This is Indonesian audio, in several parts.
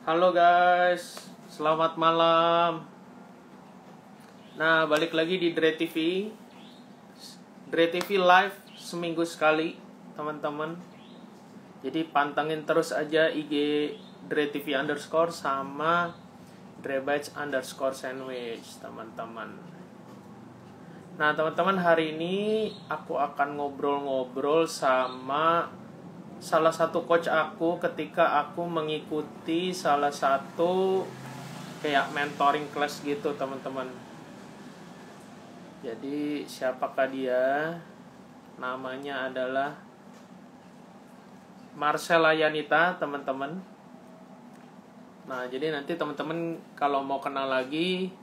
Halo guys, selamat malam. Nah, balik lagi di Dre TV. Dre TV live seminggu sekali, teman-teman. Jadi pantengin terus aja IG Dre TV underscore sama Dre Bites underscore sandwich, teman-teman. Nah, teman-teman, hari ini aku akan ngobrol-ngobrol sama salah satu coach aku ketika aku mengikuti salah satu kayak mentoring class gitu, teman-teman. Jadi siapakah dia? Namanya adalah Marcella Yanita, teman-teman. Nah, jadi nanti teman-teman kalau mau kenal lagi,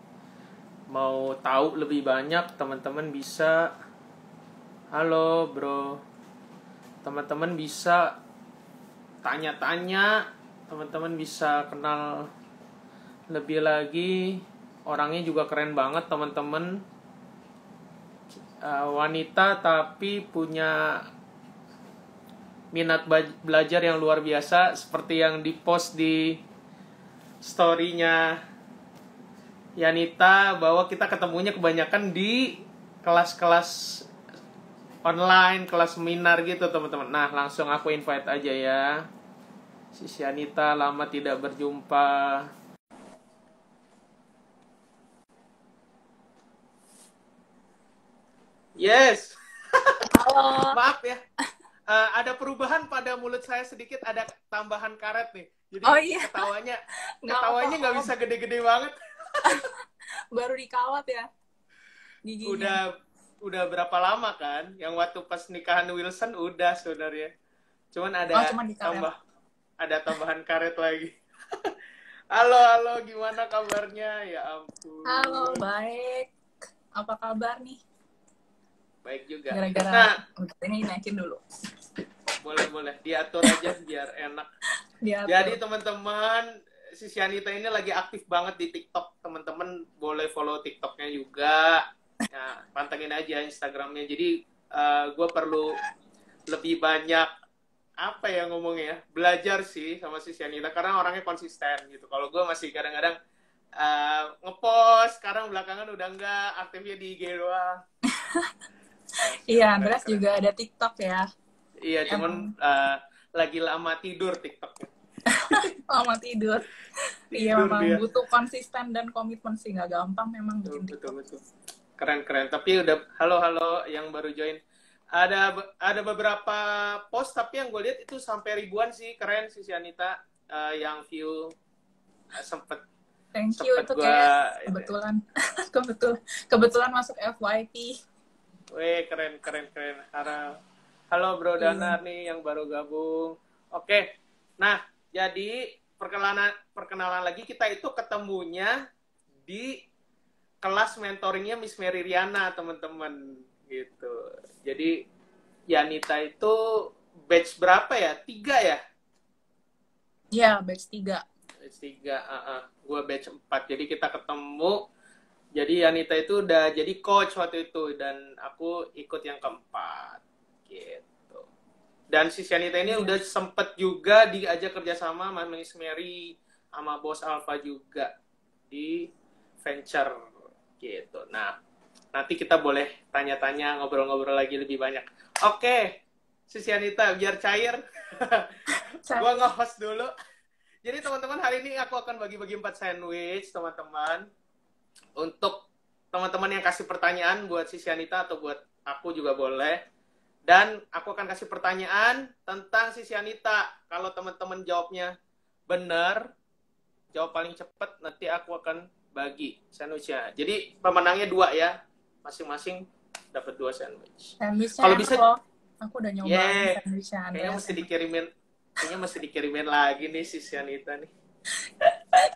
mau tahu lebih banyak, teman-teman bisa halo bro, teman-teman bisa tanya-tanya, teman-teman bisa kenal lebih lagi. Orangnya juga keren banget, teman-teman. Wanita tapi punya minat belajar yang luar biasa, seperti yang dipost di story-nya Yanita, bahwa kita ketemunya kebanyakan di kelas-kelas online, kelas seminar gitu, teman-teman. Nah, langsung aku invite aja ya. Sis Yanita, lama tidak berjumpa. Yes. Halo. Maaf ya. Ada perubahan pada mulut saya sedikit, ada tambahan karet nih. Jadi Oh iya, ketawanya nggak apa-apa nggak Om. bisa gede-gede banget. Baru dikawat ya giginya. Udah berapa lama kan? Yang waktu pas nikahan Wilson udah sebenarnya. Cuman Oh, cuma dikaret. ada tambahan karet lagi. Halo, gimana kabarnya? Ya Halo, ampun. baik. Apa kabar nih? Baik juga. Gara-gara Nah, ini naikin dulu. boleh diatur aja biar enak. Diatur. Jadi teman-teman, si Syanita ini lagi aktif banget di TikTok. Teman-teman boleh follow TikToknya juga. Nah, pantengin aja Instagramnya. Jadi gue perlu lebih banyak apa ya ngomongnya ya, belajar sih sama si Syanita karena orangnya konsisten gitu. Kalau gue masih kadang-kadang ngepost, sekarang belakangan udah enggak, aktifnya di IG doang. Iya, Andreas juga ada TikTok ya. Iya, cuman lagi lama tidur TikToknya. Lama tidur. Iya, Tidur memang dia. butuh konsisten dan komitmen sih. Nggak gampang memang bikin TikTok. Betul. Keren. Tapi udah halo yang baru join. Ada beberapa post tapi yang gue lihat itu sampai ribuan sih. Keren sih si Anita, yang view sempet Thank you, itu kayak kebetulan masuk FYP. Weh, keren. Halo Bro Danar nih yang baru gabung. Oke. Nah, jadi perkenalan lagi, kita itu ketemunya di kelas mentoringnya Miss Mary Riana, teman-teman, gitu. Jadi Yanita itu batch berapa ya? 3 ya? Iya, batch 3. Batch 3, gue batch 4. Jadi kita ketemu. Jadi Yanita itu udah jadi coach waktu itu dan aku ikut yang keempat, gitu. Dan si Yanita ini udah sempet juga diajak kerjasama sama Miss Mary sama Bos Alpha juga di venture, gitu. Nah, nanti kita boleh tanya-tanya, ngobrol-ngobrol lagi lebih banyak. Oke, si Yanita, biar cair. Gue nge-host dulu. Jadi teman-teman, hari ini aku akan bagi-bagi 4 sandwich, teman-teman. Untuk teman-teman yang kasih pertanyaan buat si Yanita atau buat aku juga boleh. Dan aku akan kasih pertanyaan tentang si Yanita. Kalau teman-teman jawabnya benar, jawab paling cepat, nanti aku akan bagi sandwichnya. Jadi pemenangnya 2 ya. Masing-masing dapat 2 sandwich. Kalau bisa loh. Aku udah nyobain sandwichnya Andreas. Kayaknya mesti dikirimin lagi nih si Yanita nih.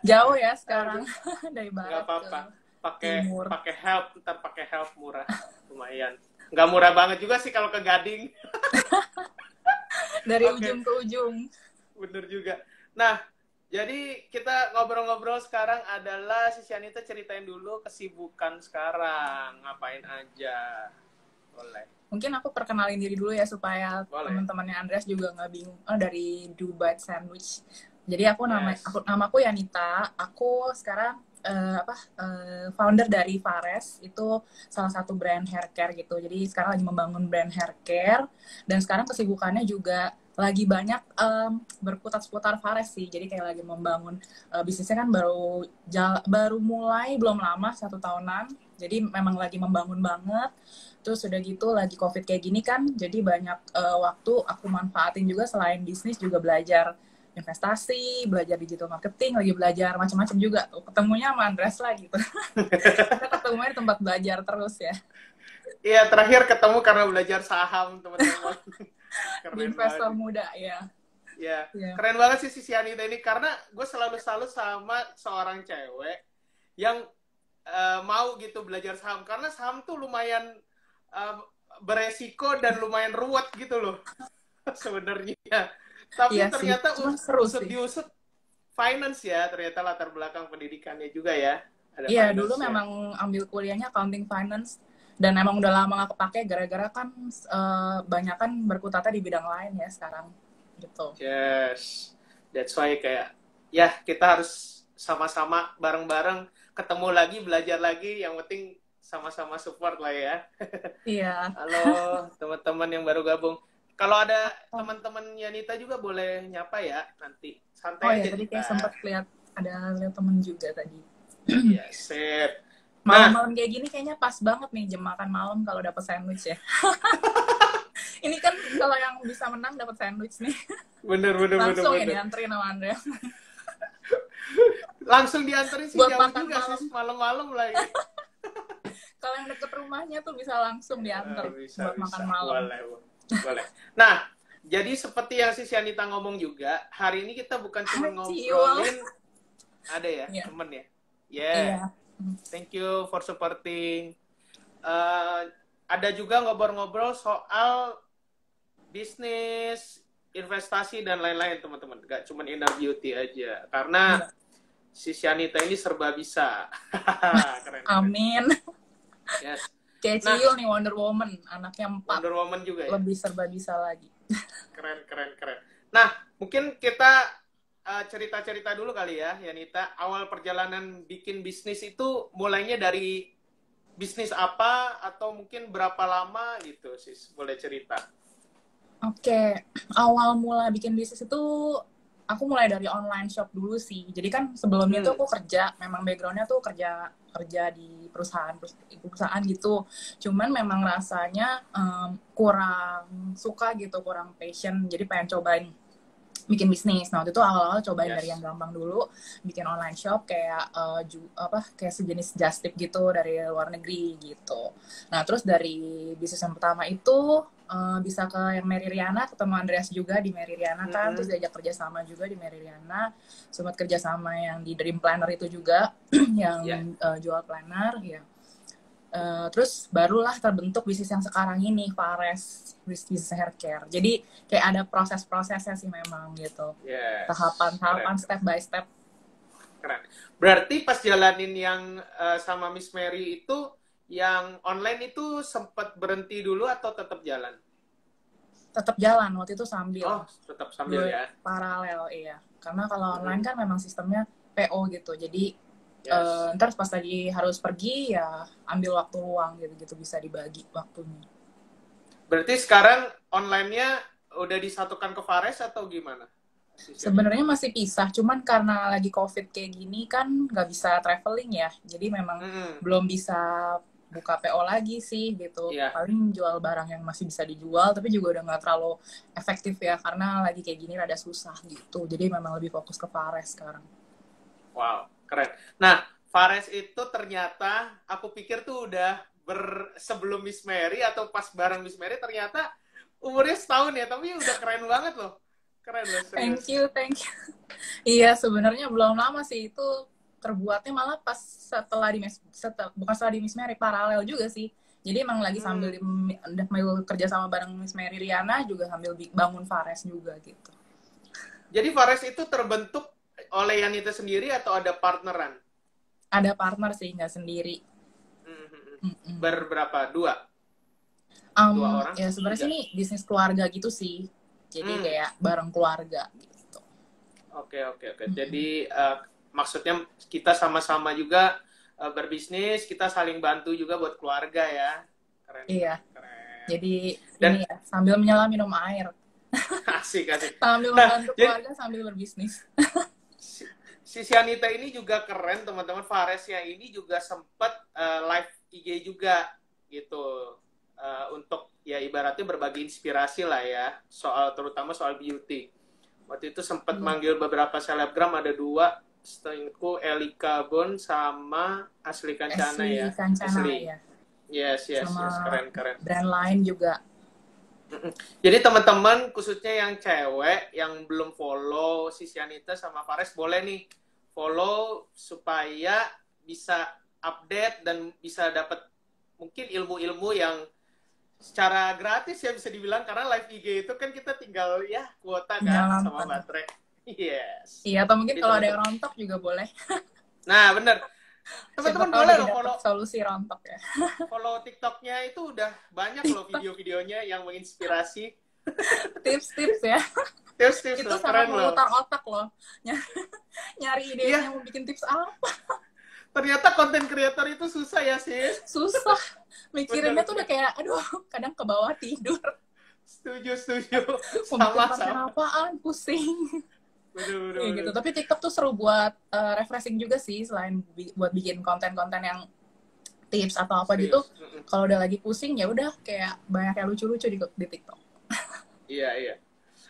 Jauh ya sekarang dari barat. Nggak apa-apa. Pakai help murah. Lumayan. Nggak murah banget juga sih kalau ke Gading. Dari ujung ke ujung. Bener juga. Nah, jadi kita ngobrol-ngobrol sekarang adalah si Yanita ceritain dulu kesibukan sekarang. Ngapain aja. Boleh. Mungkin aku perkenalin diri dulu ya supaya teman-temannya Andreas juga nggak bingung. Oh, dari Do Bite Sandwich. Jadi namaku Yanita. Aku sekarang founder dari Fares, itu salah satu brand hair care gitu. Jadi sekarang lagi membangun brand hair care, dan sekarang kesibukannya juga lagi banyak berputar seputar Fares sih. Jadi kayak lagi membangun bisnisnya kan baru mulai belum lama, 1 tahunan. Jadi memang lagi membangun banget. Terus udah gitu lagi COVID kayak gini kan, jadi banyak waktu aku manfaatin juga selain bisnis, juga belajar investasi, belajar digital marketing, lagi belajar macam-macam juga tuh. Ketemunya sama Andres lah gitu. Kita ketemunya di tempat belajar terus ya. Iya, terakhir ketemu karena belajar saham, teman-teman. Di investor muda, ya. Ya, keren banget sih si Anita ini, karena gue selalu sama seorang cewek yang mau gitu belajar saham, karena saham tuh lumayan beresiko dan lumayan ruwet gitu loh sebenarnya. Tapi iya ternyata diusut finance ya, ternyata latar belakang pendidikannya juga ya. Iya, dulu memang ambil kuliahnya accounting finance, dan emang udah lama gak kepake gara-gara kan banyak kan berkutatnya di bidang lain ya sekarang gitu. Yes, that's why kayak ya kita harus sama-sama bareng-bareng ketemu lagi, belajar lagi, yang penting sama-sama support lah ya. Iya. Halo teman-teman yang baru gabung. Kalau ada teman-teman Yanita juga boleh nyapa ya nanti. Santai aja. Oh ya, tadi kayak sempat lihat temen juga tadi. Iya, sip. Malam-malam kayak gini kayaknya pas banget nih jam makan malam kalau dapat sandwich ya. Ini kan kalau yang bisa menang dapat sandwich nih. Bener. Langsung ya dianterin sama Andrea. Langsung dianterin sih, jauh juga sih, malam-malam lagi. Kalau yang deket rumahnya tuh bisa langsung diantar buat makan malam. Boleh. Nah, jadi seperti yang si Anita ngomong juga, hari ini kita bukan cuma ngobrolin, ada ya, temen ya? Yeah. Thank you for supporting. Ada juga ngobrol-ngobrol soal bisnis, investasi, dan lain-lain, teman-teman. Gak cuma inner beauty aja. Karena si Anita ini serba bisa. Keren. Amin. Yes. Kayak Ciul nih, Wonder Woman. Anaknya 4. Wonder Woman juga ya? Lebih serba bisa lagi. Keren. Nah, mungkin kita cerita-cerita dulu kali ya, Yanita. Awal perjalanan bikin bisnis itu mulainya dari bisnis apa, atau mungkin berapa lama gitu, sis? Boleh cerita. Oke. Awal mula bikin bisnis itu aku mulai dari online shop dulu sih. Jadi kan sebelumnya tuh aku kerja, memang backgroundnya tuh kerja di perusahaan gitu. Cuman memang rasanya kurang suka gitu, kurang passion. Jadi pengen cobain bikin bisnis. Nah, waktu itu awal-awal cobain dari yang gampang dulu, bikin online shop kayak kayak sejenis just tip gitu dari luar negeri gitu. Nah, terus dari bisnis yang pertama itu bisa ke yang Mary Riana, ketemu Andreas juga di Mary Riana kan, terus diajak kerjasama juga di Mary Riana, sempat kerjasama yang di Dream Planner itu juga, yang jual planner, ya. Terus barulah terbentuk bisnis yang sekarang ini, Fares, bisnis hair care. Jadi kayak ada proses-prosesnya sih memang gitu, tahapan step by step. Keren. Berarti pas jalanin yang sama Miss Mary itu, yang online itu sempat berhenti dulu atau tetap jalan? Tetap jalan, waktu itu sambil. Oh, tetap sambil ya? Paralel, iya. Karena kalau online kan memang sistemnya PO gitu, jadi ntar pas lagi harus pergi ya ambil waktu luang gitu bisa dibagi waktunya. Berarti sekarang online-nya udah disatukan ke Fares atau gimana? Sebenarnya masih pisah, cuman karena lagi COVID kayak gini kan nggak bisa traveling ya, jadi memang belum bisa buka PO lagi sih gitu. Paling jual barang yang masih bisa dijual, tapi juga udah nggak terlalu efektif ya karena lagi kayak gini rada susah gitu. Jadi memang lebih fokus ke Fares sekarang. Wow, keren. Nah, Fares itu ternyata aku pikir tuh udah sebelum Miss Mary atau pas bareng Miss Mary, ternyata umurnya setahun ya, tapi udah keren banget loh. Keren loh, serius. Thank you. Iya, sebenarnya belum lama sih, itu terbuatnya malah pas bukan setelah di Miss Mary, paralel juga sih. Jadi emang lagi sambil kerja sama bareng Miss Mary Riana juga sambil bangun Fares juga gitu. Jadi Fares itu terbentuk oleh Yanita sendiri atau ada partneran? Ada partner sih, nggak sendiri. Berberapa? Dua orang? Ya sebenarnya sih ini bisnis keluarga gitu sih. Jadi kayak bareng keluarga gitu. Oke. Jadi maksudnya kita sama-sama juga berbisnis, kita saling bantu juga buat keluarga ya. Keren, Iya. keren. Jadi Dan ini ya, sambil menyelam minum air. asik. Sambil Nah, membantu jadi keluarga sambil berbisnis. si Anita ini juga keren, teman-teman. Faresnya ini juga sempat live IG juga gitu. Untuk ya ibaratnya berbagi inspirasi lah ya, terutama soal beauty. Waktu itu sempat Iya. manggil beberapa selebgram, ada dua, setahu Elika Bon sama Asli Kancana Asli ya. Kancana Asli. ya. Yes, Sama keren. brand lain juga. Jadi teman-teman, khususnya yang cewek yang belum follow si Anita sama Fares, boleh nih follow supaya bisa update dan bisa dapat mungkin ilmu-ilmu yang secara gratis ya bisa dibilang, karena live IG itu kan kita tinggal ya kuota kan sama Menyelamkan. baterai. Yes. Iya, atau mungkin Jadi kalau ada yang teman-teman. rontok juga boleh. Nah, bener. Siapa Teman-teman tahu boleh jadi loh dapat follow solusi rontok ya. follow TikToknya, itu udah banyak loh video-videonya yang menginspirasi. Tips-tips ya. Tips-tips Itu loh, sangat keren loh. memutar otak loh. Nyari Iya, idenya mau bikin tips apa. ternyata konten kreator itu susah ya, sis. Susah. Mikirinnya Bener, tuh udah kayak, aduh, kadang ke bawah tidur. setuju. Mau bikin konten Sama-sama. apaan, pusing. Bener. Iya gitu. Tapi TikTok tuh seru buat refreshing juga sih, selain buat bikin konten-konten yang tips atau apa gitu. Serius. Kalau udah lagi pusing ya udah kayak banyak yang lucu-lucu di TikTok. Iya.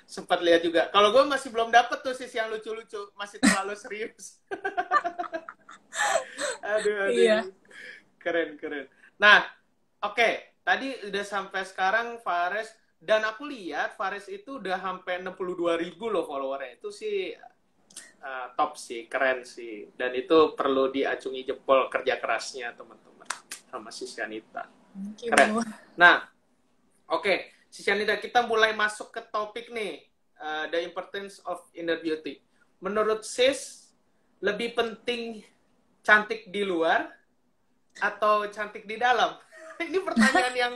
Sempat lihat juga. Kalau gue masih belum dapet tuh sisi yang lucu-lucu. Masih terlalu serius. Aduh. Iya. Keren. Nah, oke. Tadi udah sampai sekarang Fares. Dan aku lihat Fares itu udah sampai 62.000 loh followernya. Itu sih top sih, keren sih. Dan itu perlu diacungi jempol kerja kerasnya teman-teman. Sama si Anita. Keren. Nah, oke. Si Anita, kita mulai masuk ke topik nih. The importance of inner beauty. Menurut sis, lebih penting cantik di luar atau cantik di dalam? Ini pertanyaan yang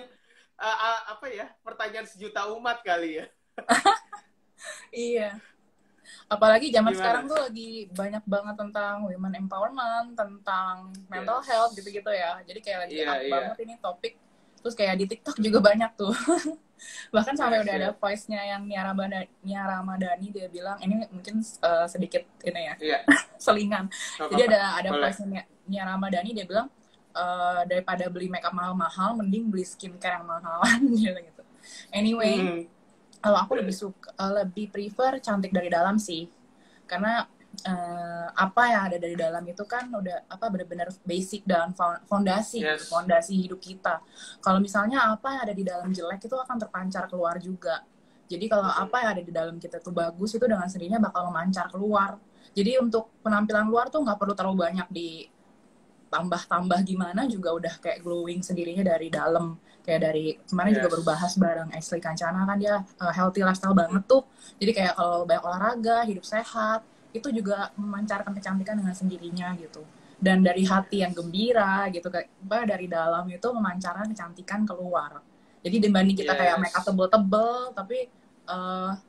pertanyaan sejuta umat kali ya. Iya. Apalagi zaman Gimana? sekarang tuh lagi banyak banget tentang women empowerment, tentang mental health gitu-gitu ya. Jadi kayak lagi up banget ini topik. Terus kayak di TikTok juga banyak tuh. Bahkan sampai udah ada voice-nya yang Nia Ramadhani, dia bilang, ini mungkin sedikit ini ya, selingan. Jadi ada voice-nya Nia Ramadhani, dia bilang, daripada beli makeup mahal-mahal, mending beli skincare yang mahalan gitu. Anyway, kalau aku lebih prefer cantik dari dalam sih, karena apa yang ada dari dalam itu kan udah benar-benar basic dan fondasi hidup kita. Kalau misalnya apa yang ada di dalam jelek itu akan terpancar keluar juga. Jadi kalau apa yang ada di dalam kita tuh bagus, itu dengan sendirinya bakal memancar keluar. Jadi untuk penampilan luar tuh nggak perlu terlalu banyak ditambah gimana, juga udah kayak glowing sendirinya dari dalam. Kayak dari kemarin juga baru bahas bareng Asli Kancana kan, dia healthy lifestyle banget tuh. Jadi kayak kalau banyak olahraga, hidup sehat, itu juga memancarkan kecantikan dengan sendirinya gitu. Dan dari hati yang gembira gitu, kayak dari dalam itu memancarkan kecantikan keluar. Jadi dibanding kita kayak make up tebel-tebel tapi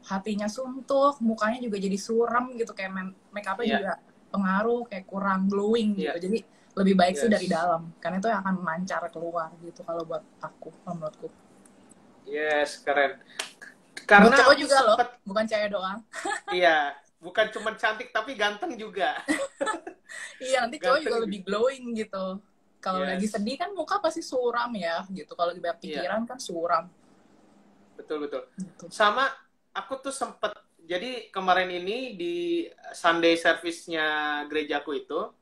hatinya suntuk, mukanya juga jadi suram gitu, kayak make up-nya juga pengaruh, kayak kurang glowing gitu. Jadi lebih baik sih dari dalam, karena itu yang akan memancar keluar gitu kalau buat aku, menurutku. Yes, keren. Karena buat cowok juga loh, bukan cewek doang. Iya, bukan cuma cantik tapi ganteng juga. Iya, nanti cowok juga lebih glowing gitu. Kalau lagi sedih kan muka pasti suram ya gitu. Kalau lagi banyak pikiran kan suram. Betul. Gitu. Sama aku tuh sempet, jadi kemarin ini di Sunday service-nya gerejaku itu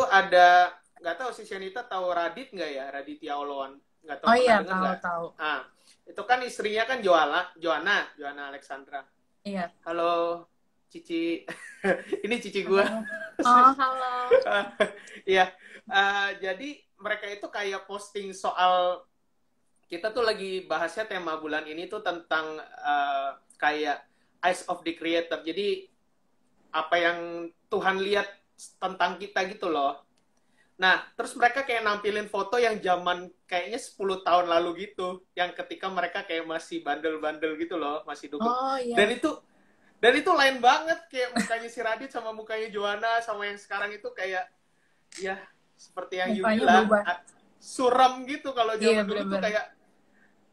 ada, nggak tahu si Anita tahu Radit nggak ya, Raditya Oloan, nggak tahu. Oh iya, tahu. Ah, itu kan istrinya kan Joanna Alexandra. Iya. Halo Cici. Ini Cici gue. Oh, halo. Iya. Jadi mereka itu kayak posting soal, kita tuh lagi bahasnya tema bulan ini tuh tentang kayak eyes of the creator. Jadi apa yang Tuhan lihat tentang kita gitu loh. Nah, terus mereka kayak nampilin foto yang zaman kayaknya 10 tahun lalu gitu, yang ketika mereka kayak masih bandel-bandel gitu loh, masih dukung. Oh, iya. Dan itu Dan itu lain banget kayak mukanya si Radit sama mukanya Joanna sama yang sekarang itu kayak ya seperti yang you Mukanya bilang berubah. suram gitu. Kalau Iya, zaman dulu tuh bener-bener. kayak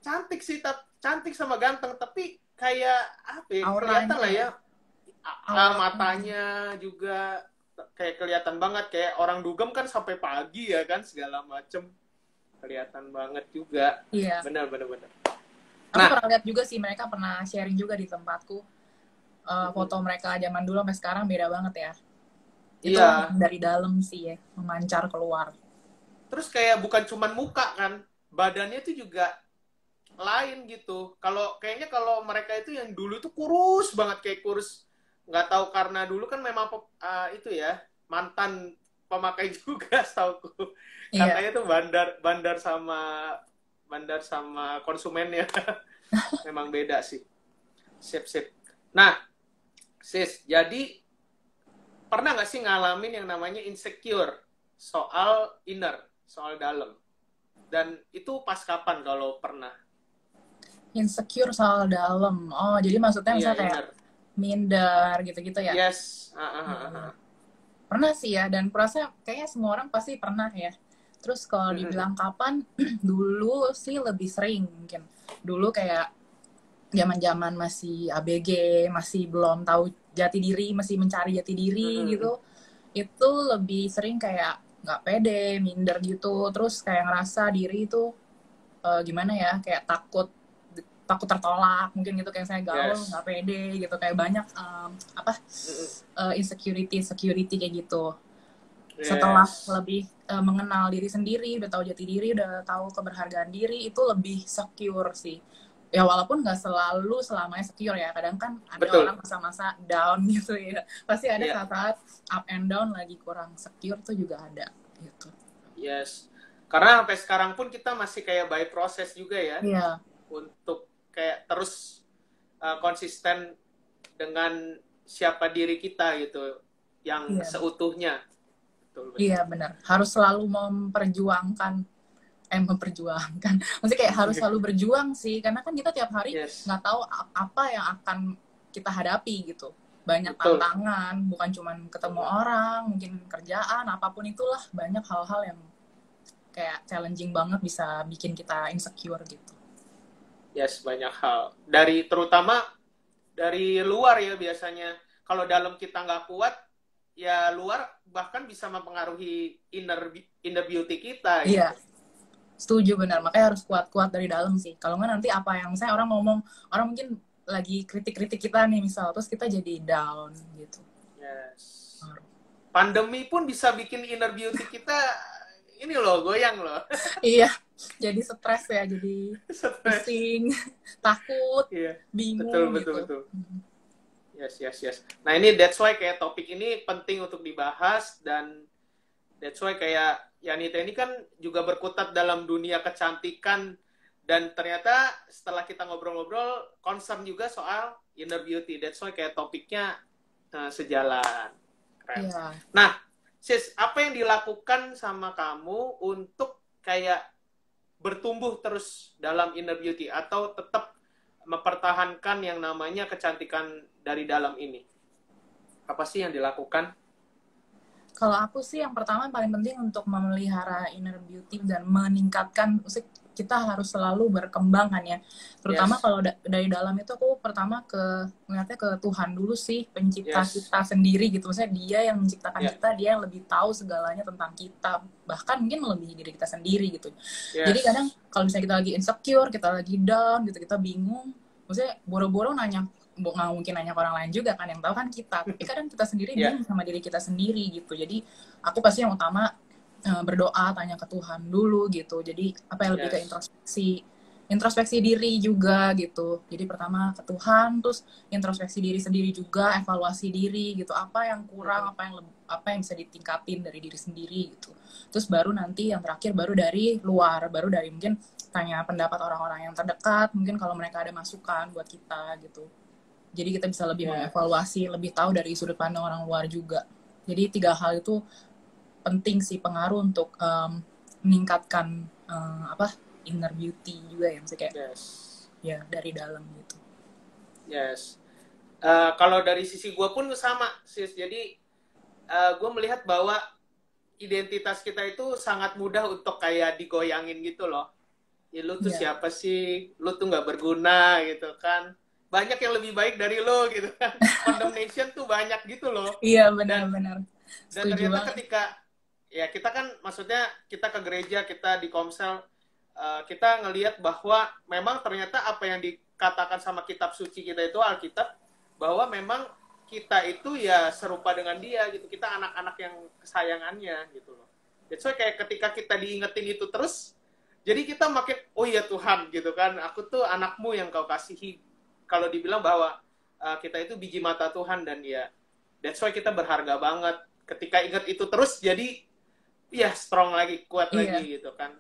cantik sih, cantik sama ganteng, tapi kayak apa ya, kelihatan Auranya lah ya. ya, Auranya. matanya juga kayak kelihatan banget, kayak orang dugem kan sampai pagi ya kan, segala macem kelihatan banget juga. Iya. Bener bener bener. Aku Nah, pernah lihat juga sih, mereka pernah sharing juga di tempatku. Foto mereka zaman dulu sampai sekarang beda banget ya. Itu iya. dari dalam sih ya, memancar keluar. Terus kayak bukan cuman muka kan, badannya tuh juga lain gitu. Kalau kayaknya kalau mereka itu yang dulu tuh kurus banget, kayak kurus. Nggak tahu karena dulu kan memang itu ya mantan pemakai juga setauku. Iya. Katanya tuh bandar sama konsumennya. Memang beda sih. Sip sip. Nah, sis, jadi pernah nggak sih ngalamin yang namanya insecure soal inner, soal dalam? Dan itu pas kapan kalau pernah? Insecure soal dalam. Oh, jadi maksudnya Iya, misalnya kayak inner. minder gitu-gitu ya? Yes. Pernah sih ya, dan kurasa kayaknya semua orang pasti pernah ya. Terus kalau dibilang kapan, dulu sih lebih sering mungkin. Dulu kayak zaman-zaman masih ABG, masih belum tahu jati diri, masih mencari jati diri gitu. Itu lebih sering kayak nggak pede, minder gitu. Terus kayak ngerasa diri itu gimana ya, kayak takut tertolak mungkin gitu, kayak saya gaul Yes. nggak pede gitu, kayak banyak insecurity kayak gitu. Setelah Yes. lebih mengenal diri sendiri, udah tahu jati diri, udah tahu keberhargaan diri, itu lebih secure sih. Ya walaupun nggak selalu selamanya secure ya, kadang kan ada orang Betul. masa-masa down gitu ya, pasti ada Iya. saat-saat up and down, lagi kurang secure tuh juga ada gitu. Yes. Karena sampai sekarang pun kita masih kayak by proses juga ya. Iya. Untuk kayak terus konsisten dengan siapa diri kita gitu. Yang Iya. seutuhnya. Betul, betul. Iya benar, harus selalu memperjuangkan maksudnya kayak harus selalu berjuang sih, karena kan kita tiap hari Yes. nggak tahu apa yang akan kita hadapi gitu, banyak Betul. tantangan, bukan cuman ketemu orang, mungkin kerjaan, apapun itulah, banyak hal-hal yang kayak challenging banget, bisa bikin kita insecure gitu. Yes, banyak hal. Terutama dari luar ya biasanya. Kalau dalam kita nggak kuat, ya luar bahkan bisa mempengaruhi inner beauty kita Iya, gitu. setuju, benar, makanya harus kuat-kuat dari dalam sih, kalau nggak nanti apa yang misalnya orang ngomong, orang mungkin lagi kritik-kritik kita nih misal, terus kita jadi down gitu. Yes. Pandemi pun bisa bikin inner beauty kita ini loh, goyang loh. Iya, jadi stres ya, jadi Stres. pusing, takut, Iya. bingung Betul. gitu. Yes. Nah ini that's why kayak topik ini penting untuk dibahas, dan that's why kayak Yanita ini kan juga berkutat dalam dunia kecantikan, dan ternyata setelah kita ngobrol-ngobrol concern juga soal inner beauty. That's why kayak topiknya sejalan. Keren. Iya. Nah, sis, apa yang dilakukan sama kamu untuk kayak bertumbuh terus dalam inner beauty, atau tetap mempertahankan yang namanya kecantikan dari dalam ini? Apa sih yang dilakukan? Kalau aku sih yang pertama paling penting untuk memelihara inner beauty dan meningkatkan, kita harus selalu berkembang kan ya. Terutama kalau dari dalam itu, aku pertama ngeliatnya ke Tuhan dulu sih, pencipta kita sendiri gitu. Maksudnya dia yang menciptakan kita, dia yang lebih tahu segalanya tentang kita. Bahkan mungkin melebihi diri kita sendiri gitu. Jadi kadang kalau misalnya kita lagi insecure, kita lagi down gitu, kita bingung. Maksudnya boro-boro nggak mungkin nanya ke orang lain juga kan, yang tahu kan kita, tapi kadang kita sendiri bingung sama diri kita sendiri gitu. Jadi aku pasti yang utama berdoa, tanya ke Tuhan dulu gitu. Jadi apa yang lebih ke introspeksi diri juga gitu. Jadi pertama ke Tuhan, terus introspeksi diri sendiri juga, evaluasi diri gitu, apa yang kurang, apa yang bisa ditingkatin dari diri sendiri gitu. Terus baru nanti yang terakhir baru dari luar, baru dari mungkin tanya pendapat orang-orang yang terdekat, mungkin kalau mereka ada masukan buat kita gitu. Jadi kita bisa lebih mengevaluasi, lebih tahu dari sudut pandang orang luar juga. Jadi 3 hal itu penting sih, pengaruh untuk meningkatkan inner beauty juga ya, maksudnya kayak ya dari dalam gitu. Yes. Kalau dari sisi gue pun sama, sis. Jadi gue melihat bahwa identitas kita itu sangat mudah untuk kayak digoyangin gitu loh. Ya lu tuh Iya. siapa sih? Lu tuh nggak berguna gitu kan. Banyak yang lebih baik dari lo gitu kan. Condemnation tuh banyak gitu loh. Iya, Dan benar-benar. Setuju ternyata banget. ketika ya kita kan maksudnya kita ke gereja, kita di komsel, kita ngelihat bahwa memang ternyata apa yang dikatakan sama kitab suci kita itu Alkitab, bahwa memang kita itu ya serupa dengan dia gitu. Kita anak-anak yang kesayangannya gitu loh. Jadi so, kayak ketika kita diingetin itu terus, jadi kita makin, oh iya Tuhan gitu kan, aku tuh anakmu yang kau kasihi. Kalau dibilang bahwa kita itu biji mata Tuhan, dan ya that's why kita berharga banget. Ketika ingat itu terus, jadi ya strong lagi, kuat Iya. lagi gitu kan.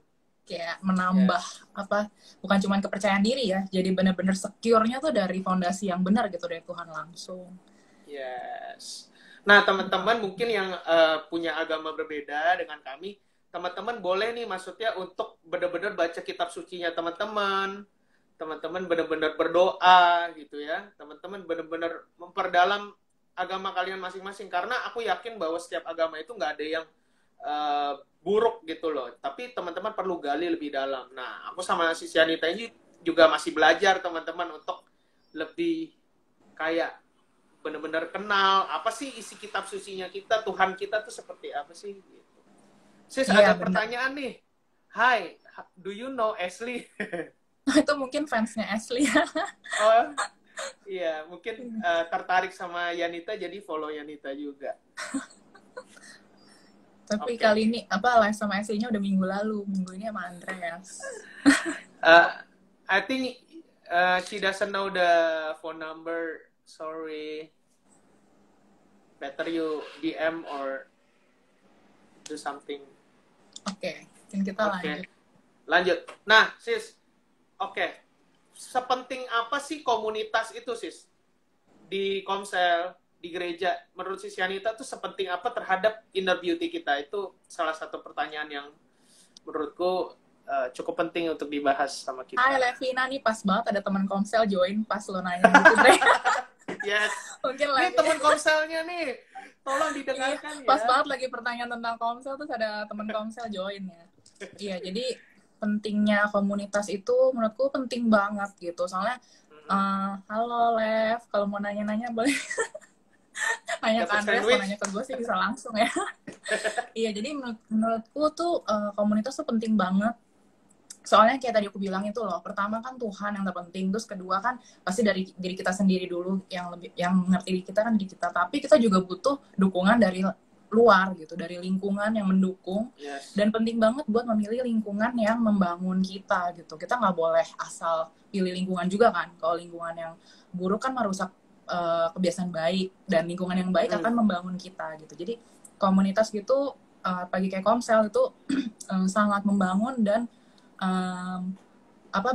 Kayak menambah Yes. apa, bukan cuma kepercayaan diri ya, jadi benar-benar secure-nya tuh dari fondasi yang benar gitu, dari Tuhan langsung. Yes. Nah, teman-teman mungkin yang punya agama berbeda dengan kami, teman-teman boleh nih maksudnya untuk benar-benar baca kitab sucinya teman-teman. Teman-teman benar-benar berdoa gitu ya. Teman-teman benar-benar memperdalam agama kalian masing-masing, karena aku yakin bahwa setiap agama itu nggak ada yang buruk gitu loh. Tapi teman-teman perlu gali lebih dalam. Nah, aku sama si Sianita ini juga masih belajar teman-teman untuk lebih kayak benar-benar kenal apa sih isi kitab sucinya kita, Tuhan kita tuh seperti apa sih gitu. Sis, Iya, ada benar. pertanyaan nih. Hai, do you know Ashley? Itu mungkin fansnya Ashley ya. Oh, iya, mungkin tertarik sama Yanita jadi follow Yanita juga. Tapi Oke. kali ini apa, live sama Ashley-nya udah minggu lalu, minggu ini sama Andreas. Uh, I think she doesn't know the phone number. Sorry. Better you DM or do something. Oke, mungkin kita lanjut. Lanjut. Nah, sis. Oke. Sepenting apa sih komunitas itu, sis? Di komsel, di gereja, menurut sis Yanita tuh sepenting apa terhadap inner beauty kita? Itu salah satu pertanyaan yang menurutku cukup penting untuk dibahas sama kita. Hai Levina, nih pas banget ada teman komsel join pas lo nanya gitu, Dre. Yes. Mungkin Ini lagi teman komselnya nih. Tolong didengarkan ya. pas banget lagi pertanyaan tentang komsel, terus ada teman komsel join ya. Iya, jadi pentingnya komunitas itu menurutku penting banget gitu. Soalnya halo Lev, kalau mau nanya-nanya boleh nanya ke Dapat Andreas, mau sandwich. nanya ke gue sih bisa langsung ya. Iya, jadi menurutku tuh komunitas tuh penting banget. Soalnya kayak tadi aku bilang itu loh, pertama kan Tuhan yang terpenting, terus kedua kan pasti dari diri kita sendiri dulu, yang ngerti diri kita kan diri kita, tapi kita juga butuh dukungan dari luar gitu, dari lingkungan yang mendukung. Yes. Dan penting banget buat memilih lingkungan yang membangun kita gitu. Kita nggak boleh asal pilih lingkungan juga kan. Kalau lingkungan yang buruk kan merusak kebiasaan baik, dan lingkungan yang baik akan membangun kita gitu. Jadi komunitas gitu, pagi kayak komsel itu sangat membangun, dan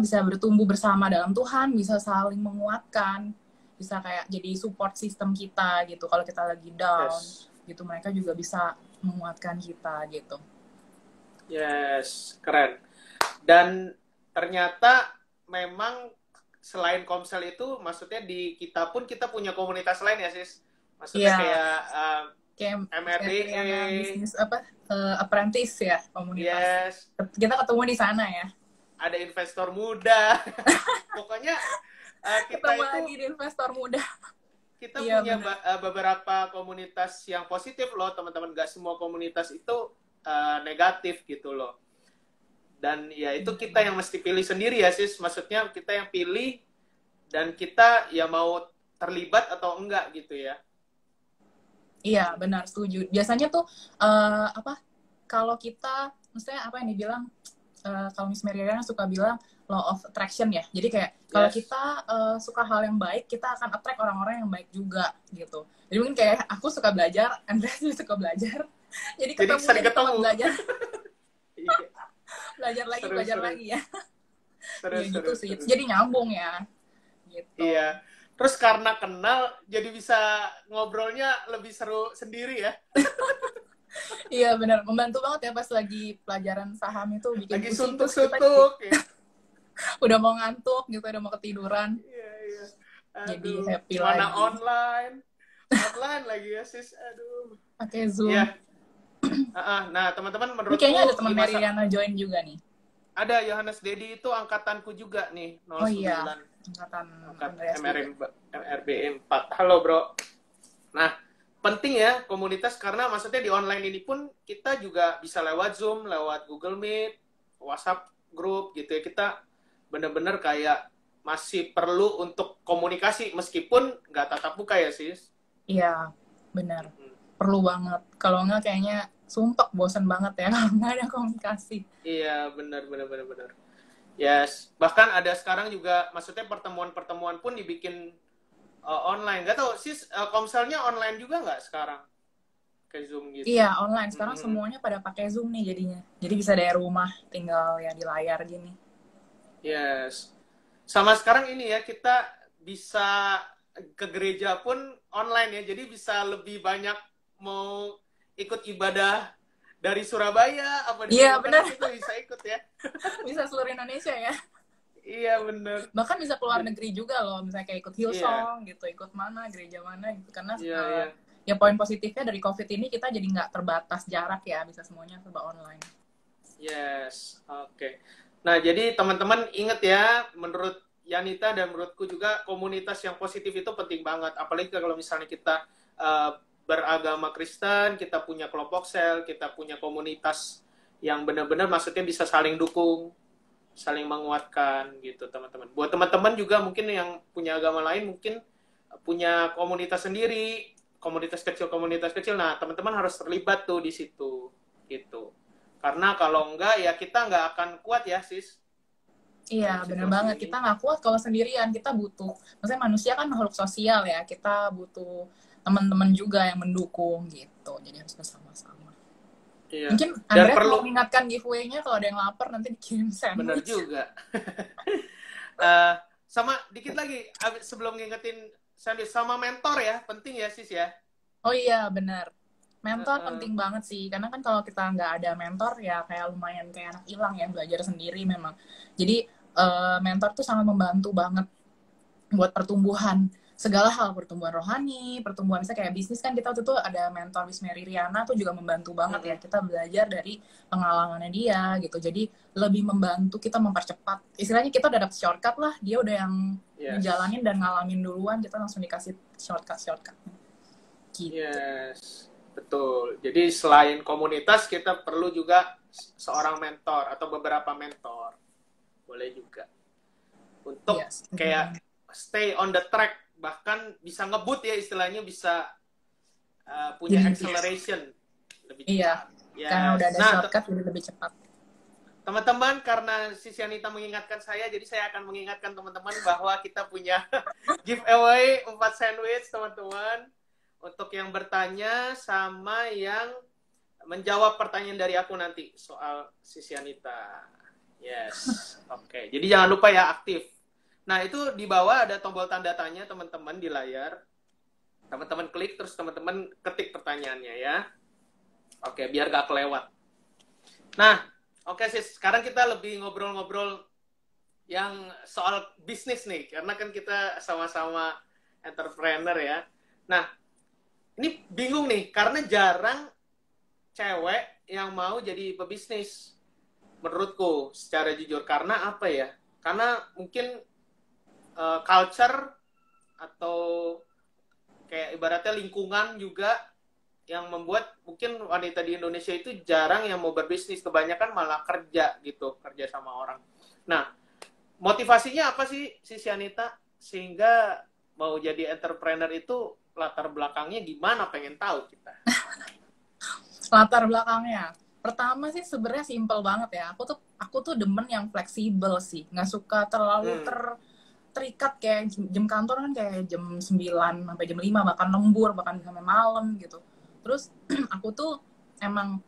bisa bertumbuh bersama dalam Tuhan, bisa saling menguatkan, bisa kayak jadi support system kita gitu. Kalau kita lagi down, gitu, mereka juga bisa menguatkan kita gitu. Yes, keren. Dan ternyata memang selain komsel itu, maksudnya di kita pun kita punya komunitas lain ya, sis. Maksudnya kayak MRDE, bisnis apprentice ya, komunitas. Yes. Kita ketemu di sana ya. Ada investor muda. Pokoknya kita ketemu itu lagi di investor muda. Kita punya beberapa komunitas yang positif loh, teman-teman. Gak semua komunitas itu negatif gitu loh. Dan ya itu kita yang mesti pilih sendiri ya, sis. Maksudnya kita yang pilih, dan kita ya mau terlibat atau enggak gitu ya. Iya, benar, setuju. Biasanya tuh kalau kita, maksudnya apa yang dibilang, kalau Miss Meriana suka bilang law of attraction ya. Jadi kayak kalau kita suka hal yang baik, kita akan attract orang-orang yang baik juga gitu. Jadi mungkin kayak aku suka belajar, Andreas juga suka belajar. Jadi ketemu. Belajar. belajar lagi ya. Seru, gitu sih. Jadi nyambung ya. Gitu. Iya. Terus karena kenal, jadi bisa ngobrolnya lebih seru sendiri ya. Iya benar, membantu banget ya pas lagi pelajaran saham itu, bikin lagi pusing suntuk-suntuk ya. Udah mau ngantuk gitu, udah mau ketiduran. Iya. Jadi Aduh, happy mana lagi. online lagi ya sis, aduh. Pakai Zoom. Iya. Nah teman-teman Ini kayaknya ada menurutku teman di Mary masa Riana join juga nih. ada Yohanes Dedi itu angkatanku juga nih Oh iya, 09 angkatan angkat Andreas juga. MRBE 4. Halo bro. Nah penting ya komunitas karena maksudnya di online ini pun kita juga bisa lewat Zoom, lewat Google Meet, WhatsApp grup gitu ya. Kita bener-bener kayak masih perlu untuk komunikasi meskipun nggak tatap muka ya sis. Iya, benar. Perlu banget. Kalau nggak kayaknya sumpah bosan banget ya kalau nggak ada komunikasi. Iya benar. Yes, bahkan ada sekarang juga maksudnya pertemuan-pertemuan pun dibikin online. Gak tau sis, komselnya online juga nggak sekarang kayak Zoom gitu? Iya, online. Sekarang semuanya pada pakai Zoom nih jadinya. Jadi bisa dari rumah, tinggal ya di layar gini. Yes. Sama sekarang ini ya, kita bisa ke gereja pun online ya. Jadi bisa lebih banyak mau ikut ibadah dari Surabaya apa dari Iya, mana benar. kita bisa ikut ya. Bisa seluruh Indonesia ya. Iya bener. Bahkan bisa keluar negeri juga loh. Misalnya kayak ikut Hillsong Iya. gitu, ikut mana, gereja mana gitu. Karena Iya. ya poin positifnya dari COVID ini kita jadi nggak terbatas jarak ya. Bisa semuanya serba online. Yes, oke. Nah, jadi teman-teman ingat ya, menurut Yanita dan menurutku juga komunitas yang positif itu penting banget. Apalagi kalau misalnya kita beragama Kristen, kita punya kelompok sel, kita punya komunitas yang benar-benar maksudnya bisa saling dukung, saling menguatkan gitu teman-teman. Buat teman-teman juga mungkin yang punya agama lain mungkin punya komunitas sendiri, komunitas kecil. Nah, teman-teman harus terlibat tuh di situ gitu. Karena kalau enggak ya kita nggak akan kuat ya sis. Iya, bener banget. Kita nggak kuat kalau sendirian. Kita butuh, maksudnya manusia kan makhluk sosial ya. Kita butuh teman-teman juga yang mendukung gitu. Jadi harus bersama-sama. Iya. Mungkin Andrea perlu mengingatkan giveaway-nya kalau ada yang lapar nanti dikirim sandwich. Bener juga. Sama dikit lagi sebelum ngingetin sandwich, sama mentor ya, penting ya sis ya. Oh iya, benar. Mentor penting banget sih, karena kan kalau kita nggak ada mentor ya kayak lumayan kayak anak hilang ya, belajar sendiri memang. Jadi mentor tuh sangat membantu banget buat pertumbuhan segala hal, pertumbuhan rohani, pertumbuhan misalnya kayak bisnis kan kita waktu itu ada mentor Miss Mary Riana tuh juga membantu banget ya, kita belajar dari pengalamannya dia gitu, jadi lebih membantu kita mempercepat, istilahnya kita udah dapet shortcut lah, dia udah yang ngejalanin dan ngalamin duluan, kita langsung dikasih shortcut gitu. Yes, betul. Jadi selain komunitas kita perlu juga seorang mentor atau beberapa mentor, boleh juga untuk kayak stay on the track, bahkan bisa ngebut ya istilahnya, bisa punya acceleration lebih cepat. Iya, karena udah ada shortcut jadi lebih cepat. Teman-teman, karena Sis Yanita mengingatkan saya, jadi saya akan mengingatkan teman-teman bahwa kita punya giveaway 4 sandwich, teman-teman. Untuk yang bertanya sama yang menjawab pertanyaan dari aku nanti soal Sis Yanita. Yes, oke. Jadi jangan lupa ya aktif. Nah, itu di bawah ada tombol tanda tanya teman-teman di layar. Teman-teman klik, terus teman-teman ketik pertanyaannya ya. Oke, biar gak kelewat. Nah, oke sis, sekarang kita lebih ngobrol-ngobrol yang soal bisnis nih. Karena kan kita sama-sama entrepreneur ya. Nah, ini bingung nih, karena jarang cewek yang mau jadi pebisnis. Menurutku, secara jujur. Karena apa ya? Karena mungkin culture atau kayak ibaratnya lingkungan juga yang membuat mungkin wanita di Indonesia itu jarang yang mau berbisnis, kebanyakan malah kerja gitu, kerja sama orang. Nah, motivasinya apa sih Yanita sehingga mau jadi entrepreneur itu, latar belakangnya gimana, pengen tahu kita. Latar belakangnya, pertama sih sebenarnya simple banget ya. Aku tuh demen yang fleksibel sih, nggak suka terlalu terikat kayak jam kantor kan kayak jam 9 sampai jam 5, bahkan lembur, bahkan sampai malam gitu. Terus aku tuh emang